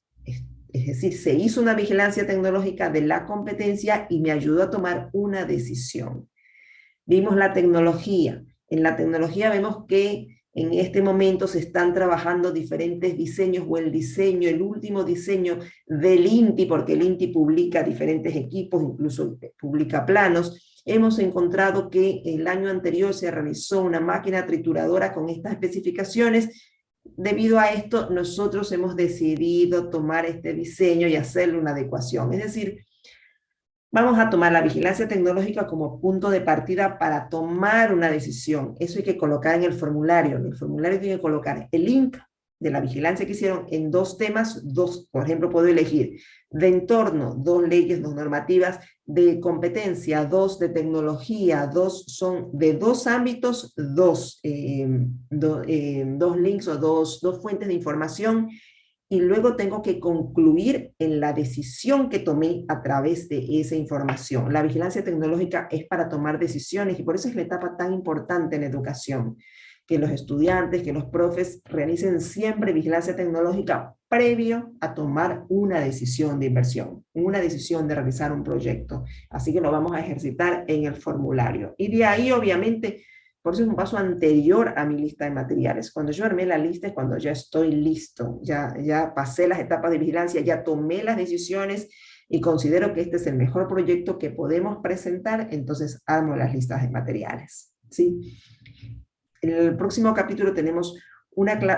es decir, se hizo una vigilancia tecnológica de la competencia y me ayudó a tomar una decisión. Vimos la tecnología. En la tecnología vemos que en este momento se están trabajando diferentes diseños o el diseño, el último diseño del INTI, porque el INTI publica diferentes equipos, incluso publica planos. Hemos encontrado que el año anterior se realizó una máquina trituradora con estas especificaciones. Debido a esto, nosotros hemos decidido tomar este diseño y hacerle una adecuación. Es decir, vamos a tomar la vigilancia tecnológica como punto de partida para tomar una decisión. Eso hay que colocar en el formulario. En el formulario tiene que colocar el link de la vigilancia que hicieron en dos temas, por ejemplo, puedo elegir de entorno, dos leyes, dos normativas, de competencia, dos de tecnología, dos son de dos ámbitos, dos links o dos fuentes de información, y luego tengo que concluir en la decisión que tomé a través de esa información. La vigilancia tecnológica es para tomar decisiones y por eso es la etapa tan importante en educación, que los estudiantes, que los profes realicen siempre vigilancia tecnológica previo a tomar una decisión de inversión, una decisión de realizar un proyecto. Así que lo vamos a ejercitar en el formulario. Y de ahí, obviamente, por eso es un paso anterior a mi lista de materiales. Cuando yo armé la lista es cuando ya estoy listo, ya pasé las etapas de vigilancia, ya tomé las decisiones y considero que este es el mejor proyecto que podemos presentar, entonces armo las listas de materiales, ¿sí? En el próximo capítulo tenemos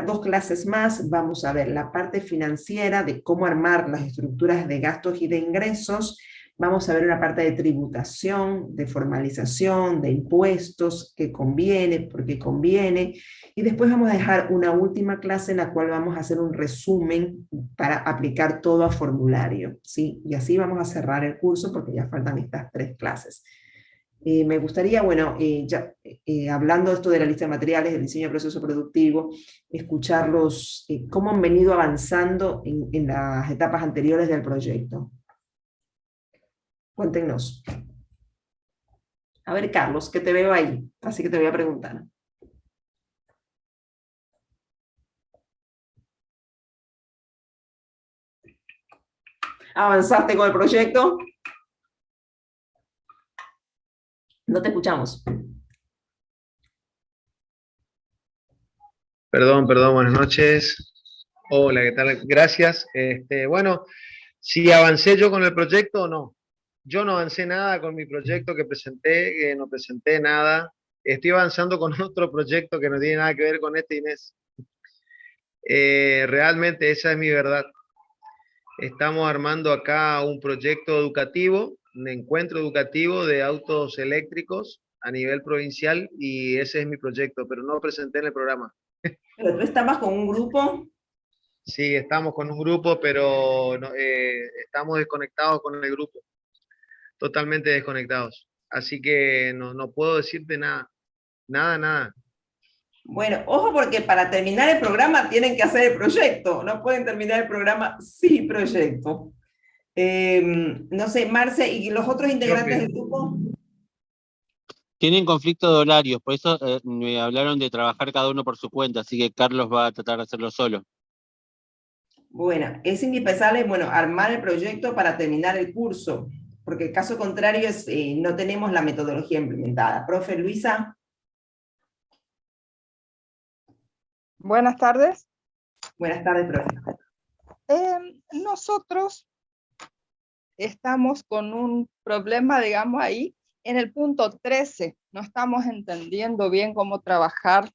dos clases más. Vamos a ver la parte financiera de cómo armar las estructuras de gastos y de ingresos. Vamos a ver una parte de tributación, de formalización, de impuestos, qué conviene, por qué conviene. Y después vamos a dejar una última clase en la cual vamos a hacer un resumen para aplicar todo a formulario, ¿sí? Y así vamos a cerrar el curso porque ya faltan estas 3 clases. Me gustaría, bueno, hablando de esto de la lista de materiales, del diseño de proceso productivo, escucharlos, cómo han venido avanzando en las etapas anteriores del proyecto. Cuéntenos. A ver, Carlos, que te veo ahí, así que te voy a preguntar. ¿Avanzaste con el proyecto? No te escuchamos. Perdón, buenas noches. Hola, ¿qué tal? Gracias. Bueno, si avancé yo con el proyecto o no. Yo no avancé nada con mi proyecto que presenté, no presenté nada. Estoy avanzando con otro proyecto que no tiene nada que ver con este, Inés. Realmente esa es mi verdad. Estamos armando acá un proyecto educativo, un encuentro educativo de autos eléctricos a nivel provincial y ese es mi proyecto, pero no presenté en el programa. ¿Pero tú estabas con un grupo? Sí, estamos con un grupo, pero no, estamos desconectados con el grupo, totalmente desconectados. Así que no puedo decirte nada, nada. Bueno, ojo porque para terminar el programa tienen que hacer el proyecto. No pueden terminar el programa sin proyecto. No sé, Marce, ¿y los otros Yo integrantes opino. del grupo? Tienen conflicto de horarios, por eso me hablaron de trabajar cada uno por su cuenta, así que Carlos va a tratar de hacerlo solo. Bueno, es indispensable, bueno, armar el proyecto para terminar el curso, porque el caso contrario es, no tenemos la metodología implementada. Profe Luisa. Buenas tardes. Buenas tardes, profe. Nosotros estamos con un problema, digamos, ahí en el punto 13. No estamos entendiendo bien cómo trabajar.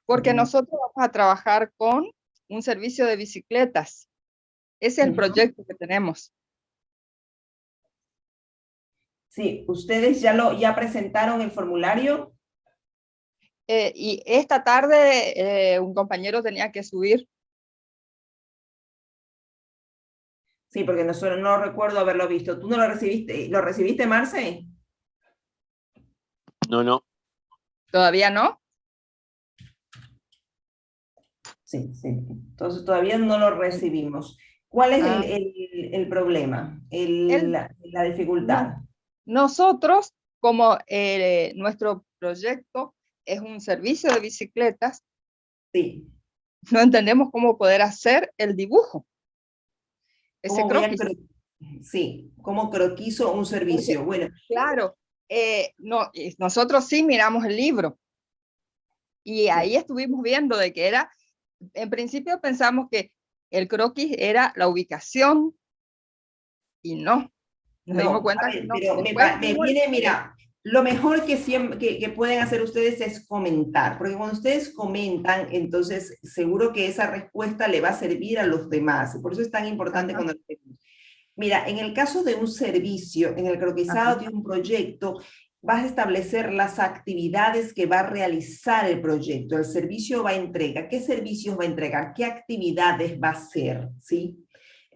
Porque nosotros vamos a trabajar con un servicio de bicicletas. Ese es el proyecto que tenemos. Sí, ¿ustedes ya presentaron el formulario? Y esta tarde un compañero tenía que subir Sí, porque no recuerdo haberlo visto. ¿Tú no lo recibiste? ¿Lo recibiste, Marce? No. ¿Todavía no? Sí, sí. Entonces todavía no lo recibimos. ¿Cuál es Ah, el problema? el, La dificultad. no, nosotros, como nuestro proyecto es un servicio de bicicletas, Sí. no entendemos cómo poder hacer el dibujo, ese ¿Cómo voy a croquis. sí, cómo croquizo un Porque, servicio? Bueno, claro, no, y nosotros sí miramos el libro y ahí sí. estuvimos viendo de que era, en principio pensamos que el croquis era la ubicación y no, nos dimos No, a cuenta que ver, no. pero Después me vimos viene, mira, lo mejor que pueden hacer ustedes es comentar, porque cuando ustedes comentan, entonces seguro que esa respuesta le va a servir a los demás. Por eso es tan importante ajá, cuando... Mira, en el caso de un servicio, en el croquisado ajá, de un proyecto, vas a establecer las actividades que va a realizar el proyecto. El servicio va a entregar, ¿qué servicios va a entregar? ¿Qué actividades va a hacer? ¿Sí?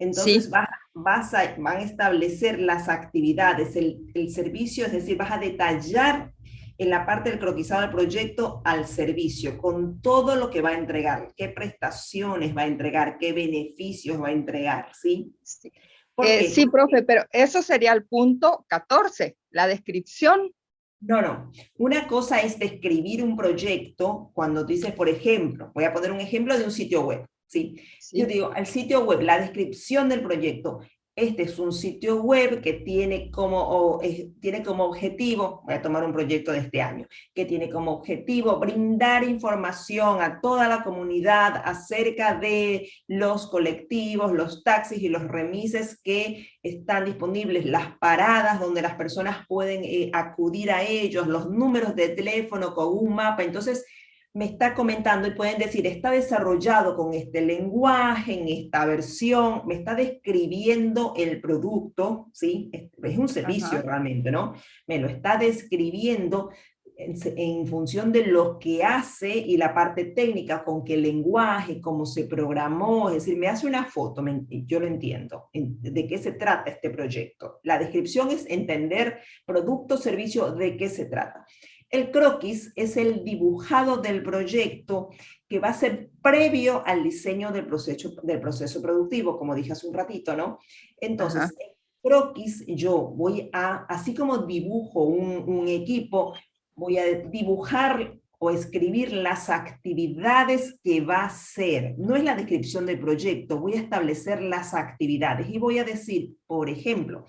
Entonces sí, van a establecer las actividades, el servicio, es decir, vas a detallar en la parte del croquisado del proyecto al servicio, con todo lo que va a entregar, qué prestaciones va a entregar, qué beneficios va a entregar, ¿sí? sí. ¿Por qué? Sí, profe, pero eso sería el punto 14, la descripción. No, no. Una cosa es describir un proyecto cuando tú dices, por ejemplo, voy a poner un ejemplo de un sitio web, ¿sí? Yo Sí, digo, al sitio web, la descripción del proyecto. Este es un sitio web que tiene como objetivo, voy a tomar un proyecto de este año, que tiene como objetivo brindar información a toda la comunidad acerca de los colectivos, los taxis y los remises que están disponibles, las paradas donde las personas pueden acudir a ellos, los números de teléfono con un mapa. Entonces, me está comentando y pueden decir, está desarrollado con este lenguaje, en esta versión, me está describiendo el producto, ¿sí? Es un servicio ajá, realmente, ¿no? Me lo está describiendo en función de lo que hace y la parte técnica, con qué lenguaje, cómo se programó, es decir, me hace una foto, yo lo entiendo, de qué se trata este proyecto. La descripción es entender producto, servicio, de qué se trata. El croquis es el dibujado del proyecto que va a ser previo al diseño del proceso productivo, como dije hace un ratito, ¿no? ajá, Entonces, el croquis yo voy a, así como dibujo un equipo, voy a dibujar o escribir las actividades que va a hacer. No es la descripción del proyecto, voy a establecer las actividades y voy a decir, por ejemplo,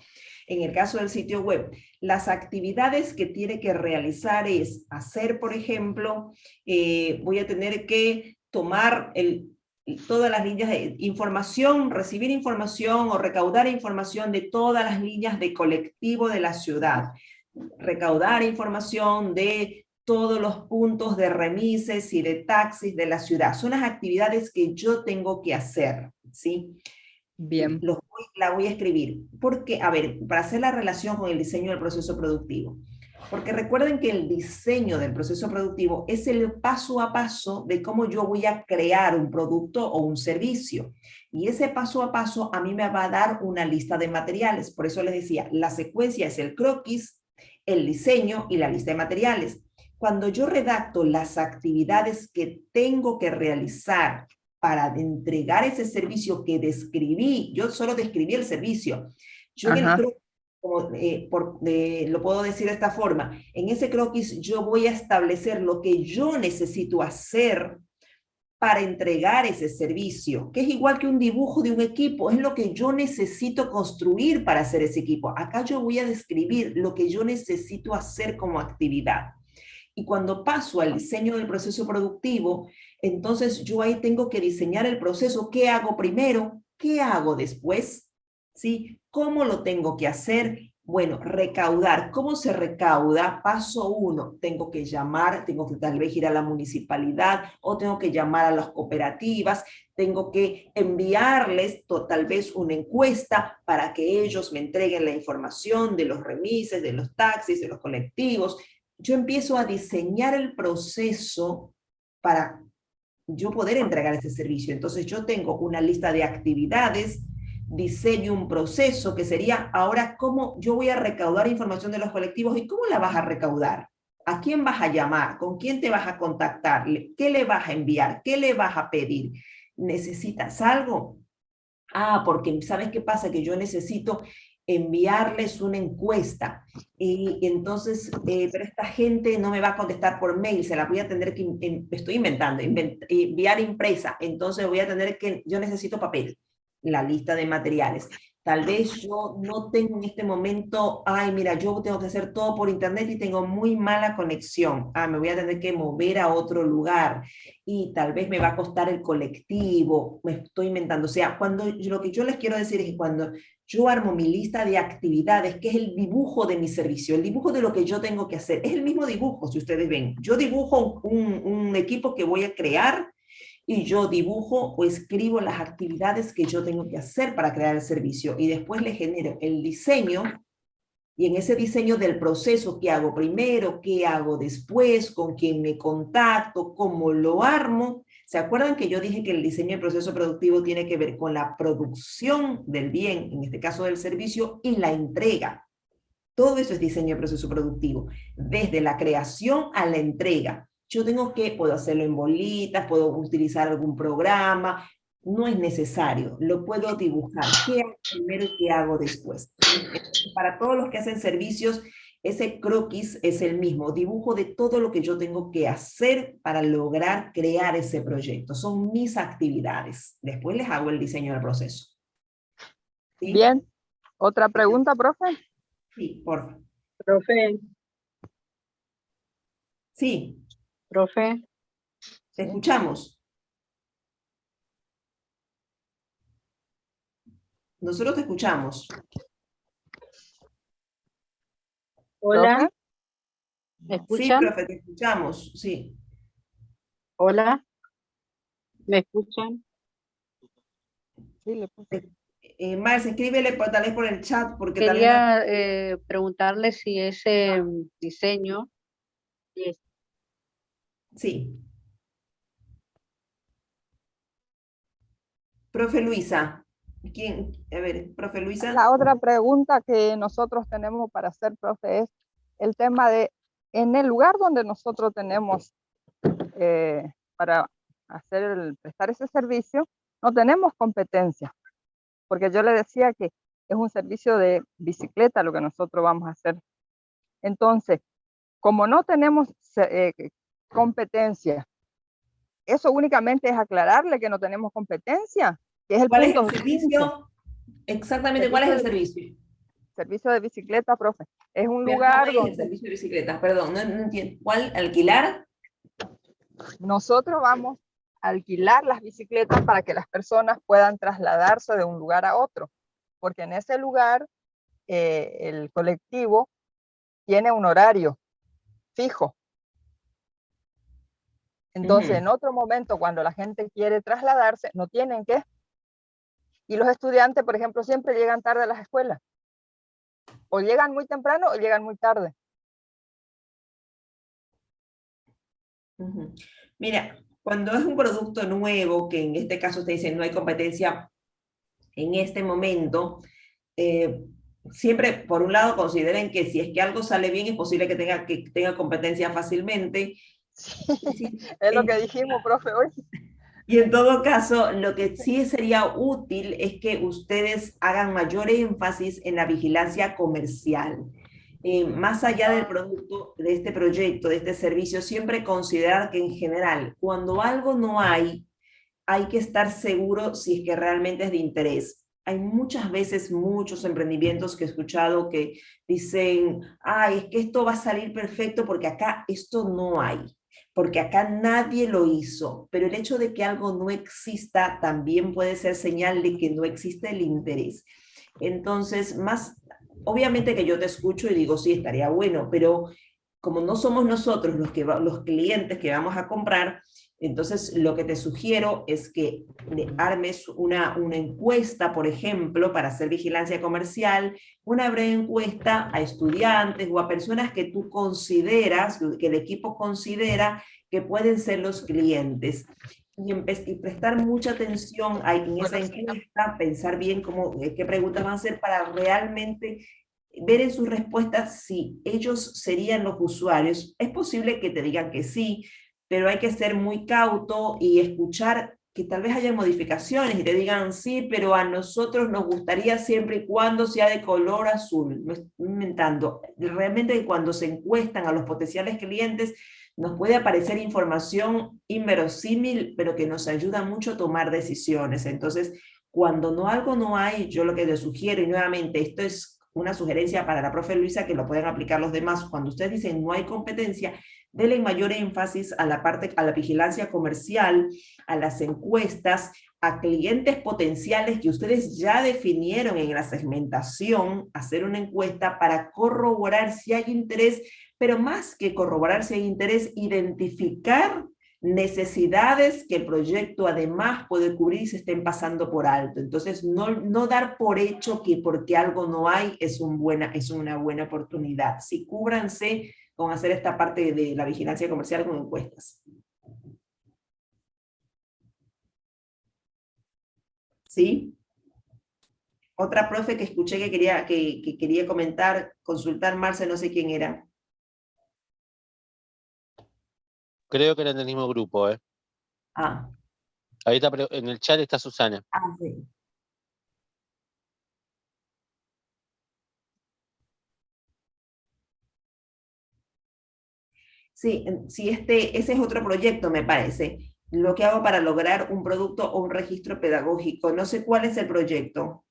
en el caso del sitio web, las actividades que tiene que realizar es hacer, por ejemplo, voy a tener que tomar todas las líneas de información, recibir información o recaudar información de todas las líneas de colectivo de la ciudad, recaudar información de todos los puntos de remises y de taxis de la ciudad. Son las actividades que yo tengo que hacer, ¿sí? bien, La voy a escribir. Porque, a ver, para hacer la relación con el diseño del proceso productivo. Porque recuerden que el diseño del proceso productivo es el paso a paso de cómo yo voy a crear un producto o un servicio. Y ese paso a paso a mí me va a dar una lista de materiales. Por eso les decía, la secuencia es el croquis, el diseño y la lista de materiales. Cuando yo redacto las actividades que tengo que realizar para entregar ese servicio que describí, yo solo describí el servicio. Yo en el ajá, croquis, lo puedo decir de esta forma, en ese croquis yo voy a establecer lo que yo necesito hacer para entregar ese servicio, que es igual que un dibujo de un equipo, es lo que yo necesito construir para hacer ese equipo. Acá yo voy a describir lo que yo necesito hacer como actividad. Y cuando paso al diseño del proceso productivo, entonces yo ahí tengo que diseñar el proceso. ¿Qué hago primero? ¿Qué hago después? ¿Sí? ¿Cómo lo tengo que hacer? Bueno, recaudar. ¿Cómo se recauda? Paso 1, tengo que llamar, tengo que tal vez ir a la municipalidad o tengo que llamar a las cooperativas, tengo que enviarles tal vez una encuesta para que ellos me entreguen la información de los remises, de los taxis, de los colectivos. Yo empiezo a diseñar el proceso para yo poder entregar ese servicio. Entonces yo tengo una lista de actividades, diseño un proceso que sería ahora cómo yo voy a recaudar información de los colectivos y cómo la vas a recaudar. ¿A quién vas a llamar? ¿Con quién te vas a contactar? ¿Qué le vas a enviar? ¿Qué le vas a pedir? ¿Necesitas algo? Ah, porque ¿sabes qué pasa? Que yo necesito enviarles una encuesta y entonces, pero esta gente no me va a contestar por mail, se la voy a tener que, estoy inventando, enviar impresa, entonces voy a tener que, yo necesito papel, la lista de materiales. Tal vez yo no tengo en este momento, ay, mira, yo tengo que hacer todo por internet y tengo muy mala conexión. Ah, me voy a tener que mover a otro lugar y tal vez me va a costar el colectivo, me estoy inventando. O sea, lo que yo les quiero decir es que cuando yo armo mi lista de actividades, que es el dibujo de mi servicio, el dibujo de lo que yo tengo que hacer, es el mismo dibujo, si ustedes ven. Yo dibujo un equipo que voy a crear y yo dibujo o escribo las actividades que yo tengo que hacer para crear el servicio y después le genero el diseño y en ese diseño del proceso, ¿qué hago primero? ¿Qué hago después? ¿Con quién me contacto? ¿Cómo lo armo? ¿Se acuerdan que yo dije que el diseño del proceso productivo tiene que ver con la producción del bien, en este caso del servicio, y la entrega? Todo eso es diseño de proceso productivo, desde la creación a la entrega. Yo puedo hacerlo en bolitas, puedo utilizar algún programa, no es necesario, lo puedo dibujar. ¿Qué hago primero y qué hago después? Para todos los que hacen servicios, ese croquis es el mismo, dibujo de todo lo que yo tengo que hacer para lograr crear ese proyecto. Son mis actividades. Después les hago el diseño del proceso. ¿Sí? Bien. ¿Otra pregunta, profe? Sí, por favor. Profe, Sí, profe, te escuchamos. Nosotros te escuchamos. hola, ¿Profe? ¿me Sí, escuchan? profe, te escuchamos, sí. Hola, ¿me escuchan? Sí, le puse. Marce, escríbele tal vez por el chat, porque tal vez no... Quería preguntarle si ese diseño, es- Sí. Profe Luisa. ¿Quién? A ver, profe Luisa. La otra pregunta que nosotros tenemos para hacer, profe, es el tema de, en el lugar donde nosotros tenemos para prestar ese servicio, no tenemos competencia, porque yo le decía que es un servicio de bicicleta lo que nosotros vamos a hacer. Entonces, como no tenemos competencia, eso únicamente es aclararle que no tenemos competencia, que es el ¿Cuál es punto el 15. servicio? Exactamente, ¿cuál es el servicio? Servicio de bicicleta, profe. Es un ¿Cómo lugar es el donde servicio de bicicletas? Perdón, no entiendo. ¿Cuál? ¿Alquilar? nosotros vamos a alquilar las bicicletas para que las personas puedan trasladarse de un lugar a otro, porque en ese lugar el colectivo tiene un horario fijo. Entonces, en otro momento, cuando la gente quiere trasladarse, no tienen que. Y los estudiantes, por ejemplo, siempre llegan tarde a las escuelas. O llegan muy temprano o llegan muy tarde. Mira, cuando es un producto nuevo, que en este caso usted dice no hay competencia en este momento, siempre, por un lado, consideren que si es que algo sale bien, es posible que tenga competencia fácilmente. Sí, Es lo que dijimos, profe, hoy. y en todo caso, lo que sí sería útil es que ustedes hagan mayor énfasis en la vigilancia comercial. Más allá del producto, de este proyecto, de este servicio, siempre considerar que en general, cuando algo no hay que estar seguro si es que realmente es de interés. Hay muchas veces muchos emprendimientos que he escuchado que dicen, ay, es que esto va a salir perfecto porque acá esto no hay, porque acá nadie lo hizo, pero el hecho de que algo no exista también puede ser señal de que no existe el interés. Entonces, obviamente que yo te escucho y digo, sí, estaría bueno, pero como no somos nosotros los clientes que vamos a comprar, entonces lo que te sugiero es que armes una encuesta, por ejemplo, para hacer vigilancia comercial, una breve encuesta a estudiantes o a personas que tú consideras, que el equipo considera que pueden ser los clientes. y prestar mucha atención en esa encuesta, pensar bien qué preguntas van a hacer para realmente ver en sus respuestas si ellos serían los usuarios. Es posible que te digan que sí, pero hay que ser muy cauto y escuchar que tal vez haya modificaciones y te digan sí, pero a nosotros nos gustaría siempre y cuando sea de color azul. Me estoy inventando. Realmente cuando se encuestan a los potenciales clientes, nos puede aparecer información inverosímil, pero que nos ayuda mucho a tomar decisiones. Entonces, cuando algo no hay, yo lo que les sugiero, y nuevamente, esto es una sugerencia para la profe Luisa, que lo pueden aplicar los demás, cuando ustedes dicen no hay competencia, denle mayor énfasis a la vigilancia comercial, a las encuestas, a clientes potenciales que ustedes ya definieron en la segmentación, hacer una encuesta para corroborar si hay interés, pero más que corroborar si hay interés, identificar necesidades que el proyecto además puede cubrir y se estén pasando por alto. Entonces, no dar por hecho que porque algo no hay es una buena oportunidad. Sí, cúbranse con hacer esta parte de la vigilancia comercial con encuestas. ¿Sí? Otra profe que escuché que quería comentar, consultar, Marce, no sé quién era. Creo que eran del mismo grupo, ¿eh? Ah. Ahí está, en el chat está Susana. Ah, sí. Sí, ese es otro proyecto, me parece. Lo que hago para lograr un producto o un registro pedagógico. No sé cuál es el proyecto.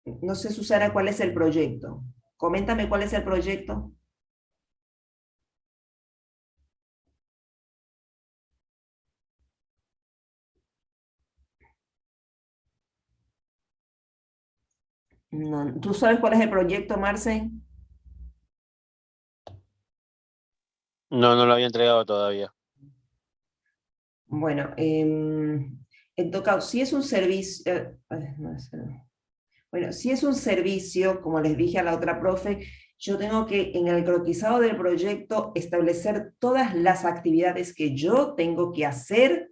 No sé, Susana, cuál es el proyecto. Coméntame cuál es el proyecto. No, ¿tú sabes cuál es el proyecto, Marce? No, no lo había entregado todavía. Bueno, en todo caso, si es un servicio, bueno, si es un servicio, como les dije a la otra profe, yo tengo que en el croquisado del proyecto establecer todas las actividades que yo tengo que hacer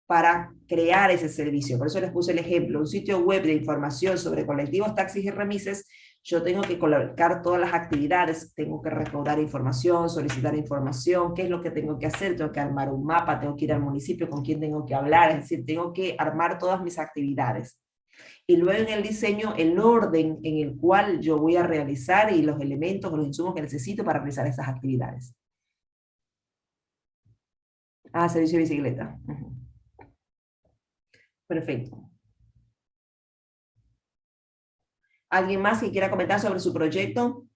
para crear ese servicio. Por eso les puse el ejemplo, un sitio web de información sobre colectivos, taxis y remises. Yo tengo que colocar todas las actividades, tengo que recaudar información, solicitar información, qué es lo que tengo que hacer, tengo que armar un mapa, tengo que ir al municipio, con quién tengo que hablar, es decir, tengo que armar todas mis actividades. Y luego en el diseño, el orden en el cual yo voy a realizar y los elementos o los insumos que necesito para realizar esas actividades. Ah, servicio de bicicleta. Perfecto. ¿Alguien más que quiera comentar sobre su proyecto?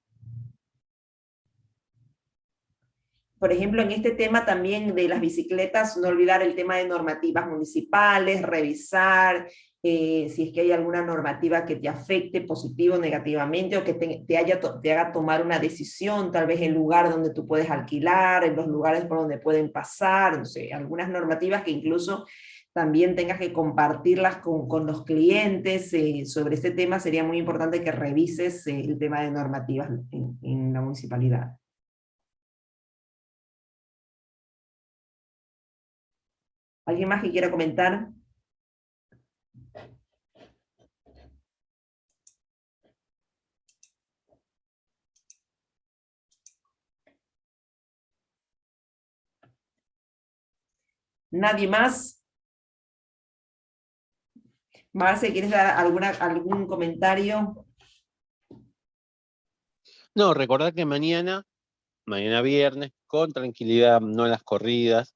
Por ejemplo, en este tema también de las bicicletas, no olvidar el tema de normativas municipales, revisar si es que hay alguna normativa que te afecte positivo o negativamente, o que te haga tomar una decisión, tal vez en el lugar donde tú puedes alquilar, en los lugares por donde pueden pasar, no sé, algunas normativas que incluso también tengas que compartirlas con los clientes. Sobre este tema sería muy importante que revises el tema de normativas en la municipalidad. ¿Alguien más que quiera comentar? ¿Nadie más? Marce, ¿quieres dar algún comentario? No, recordad que mañana viernes, con tranquilidad, no las corridas,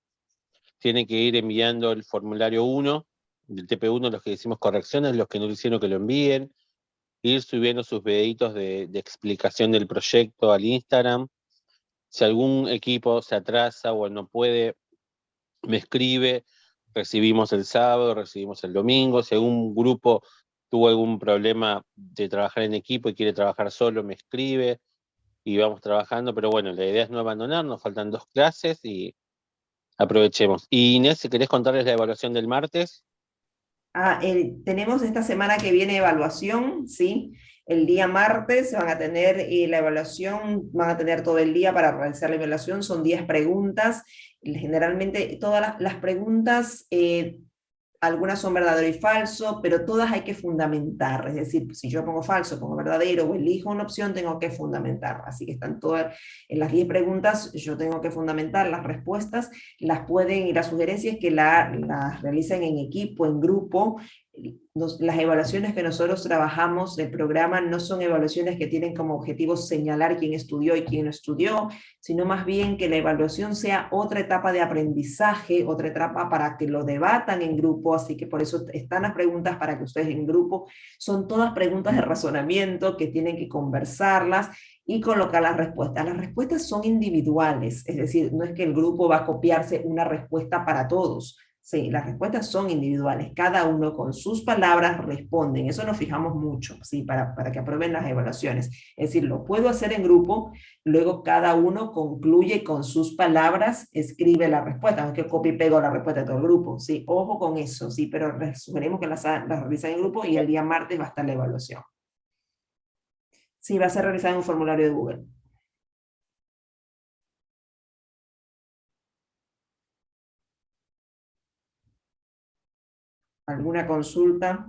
tienen que ir enviando el formulario 1, del TP1, los que hicimos correcciones, los que no lo hicieron que lo envíen, ir subiendo sus videitos de explicación del proyecto al Instagram. Si algún equipo se atrasa o no puede, me escribe, recibimos el sábado, recibimos el domingo. Si algún grupo tuvo algún problema de trabajar en equipo y quiere trabajar solo, me escribe y vamos trabajando. Pero bueno, la idea es no abandonar, nos faltan 2 clases y aprovechemos. Y Inés, si querés contarles la evaluación del martes. Tenemos esta semana que viene evaluación, ¿sí? El día martes van a tener la evaluación, van a tener todo el día para realizar la evaluación, son 10 preguntas. Generalmente todas las preguntas, algunas son verdadero y falso, pero todas hay que fundamentar. Es decir, si yo pongo falso, pongo verdadero o elijo una opción, tengo que fundamentar. Así que están todas, en las 10 preguntas yo tengo que fundamentar las respuestas, las pueden, y las sugerencias que las realicen en equipo, en grupo. Las evaluaciones que nosotros trabajamos del programa no son evaluaciones que tienen como objetivo señalar quién estudió y quién no estudió, sino más bien que la evaluación sea otra etapa de aprendizaje, otra etapa para que lo debatan en grupo, así que por eso están las preguntas para que ustedes en grupo, son todas preguntas de razonamiento que tienen que conversarlas y colocar las respuestas. Las respuestas son individuales, es decir, no es que el grupo va a copiarse una respuesta para todos. Sí, las respuestas son individuales, cada uno con sus palabras responden, eso nos fijamos mucho, ¿sí? Para que aprueben las evaluaciones. Es decir, lo puedo hacer en grupo, luego cada uno concluye con sus palabras, escribe la respuesta, no es que copie y pego la respuesta de todo el grupo, ¿sí? Ojo con eso, ¿sí? Pero sugerimos que las realicen en grupo y el día martes va a estar la evaluación. Sí, va a ser realizada en un formulario de Google. ¿Alguna consulta?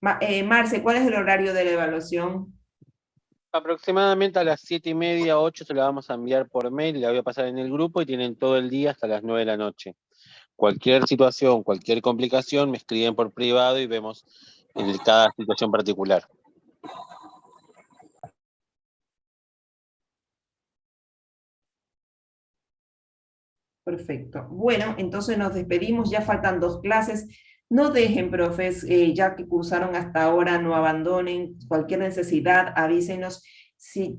Marce, ¿cuál es el horario de la evaluación? Aproximadamente a las 7:30, 8 se la vamos a enviar por mail, la voy a pasar en el grupo y tienen todo el día hasta las 9 de la noche. Cualquier situación, cualquier complicación, me escriben por privado y vemos en cada situación particular. Perfecto. Bueno, entonces nos despedimos, ya faltan 2 clases. No dejen, profes, ya que cursaron hasta ahora, no abandonen. Cualquier necesidad, avísenos. Si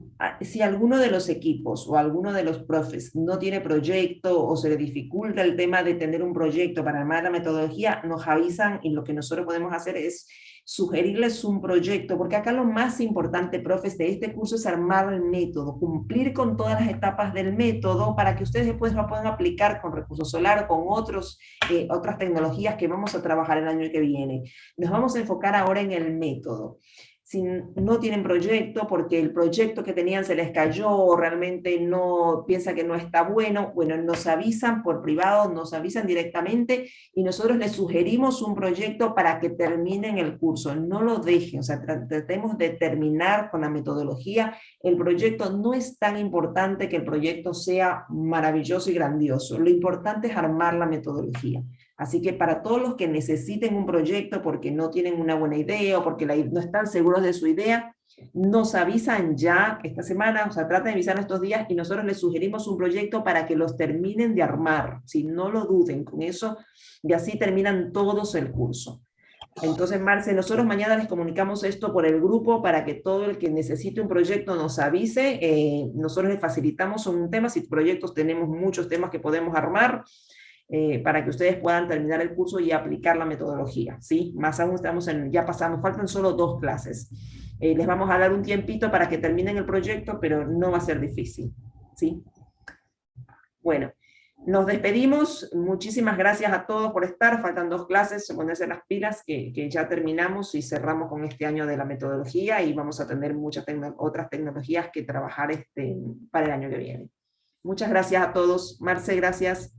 alguno de los equipos o alguno de los profes no tiene proyecto o se le dificulta el tema de tener un proyecto para armar la metodología, nos avisan y lo que nosotros podemos hacer es sugerirles un proyecto, porque acá lo más importante, profes, de este curso es armar el método, cumplir con todas las etapas del método para que ustedes después lo puedan aplicar con recursos solar, con otras tecnologías que vamos a trabajar el año que viene. Nos vamos a enfocar ahora en el método. Si no tienen proyecto, porque el proyecto que tenían se les cayó o realmente no piensa que no está bueno, bueno, nos avisan por privado, nos avisan directamente y nosotros les sugerimos un proyecto para que terminen el curso. No lo dejen, o sea, tratemos de terminar con la metodología. El proyecto no es tan importante que el proyecto sea maravilloso y grandioso. Lo importante es armar la metodología. Así que para todos los que necesiten un proyecto porque no tienen una buena idea o porque no están seguros de su idea, nos avisan ya esta semana, o sea, traten de avisar estos días y nosotros les sugerimos un proyecto para que los terminen de armar. Si no lo duden con eso, y así terminan todos el curso. Entonces, Marce, nosotros mañana les comunicamos esto por el grupo para que todo el que necesite un proyecto nos avise. Nosotros les facilitamos un tema, si proyectos tenemos muchos temas que podemos armar, para que ustedes puedan terminar el curso y aplicar la metodología, ¿sí? Más aún ya pasamos, faltan solo 2 clases. Les vamos a dar un tiempito para que terminen el proyecto, pero no va a ser difícil, ¿sí? Bueno, nos despedimos. Muchísimas gracias a todos por estar. Faltan 2 clases, ponerse las pilas, que ya terminamos y cerramos con este año de la metodología y vamos a tener muchas otras tecnologías que trabajar para el año que viene. Muchas gracias a todos. Marce, gracias.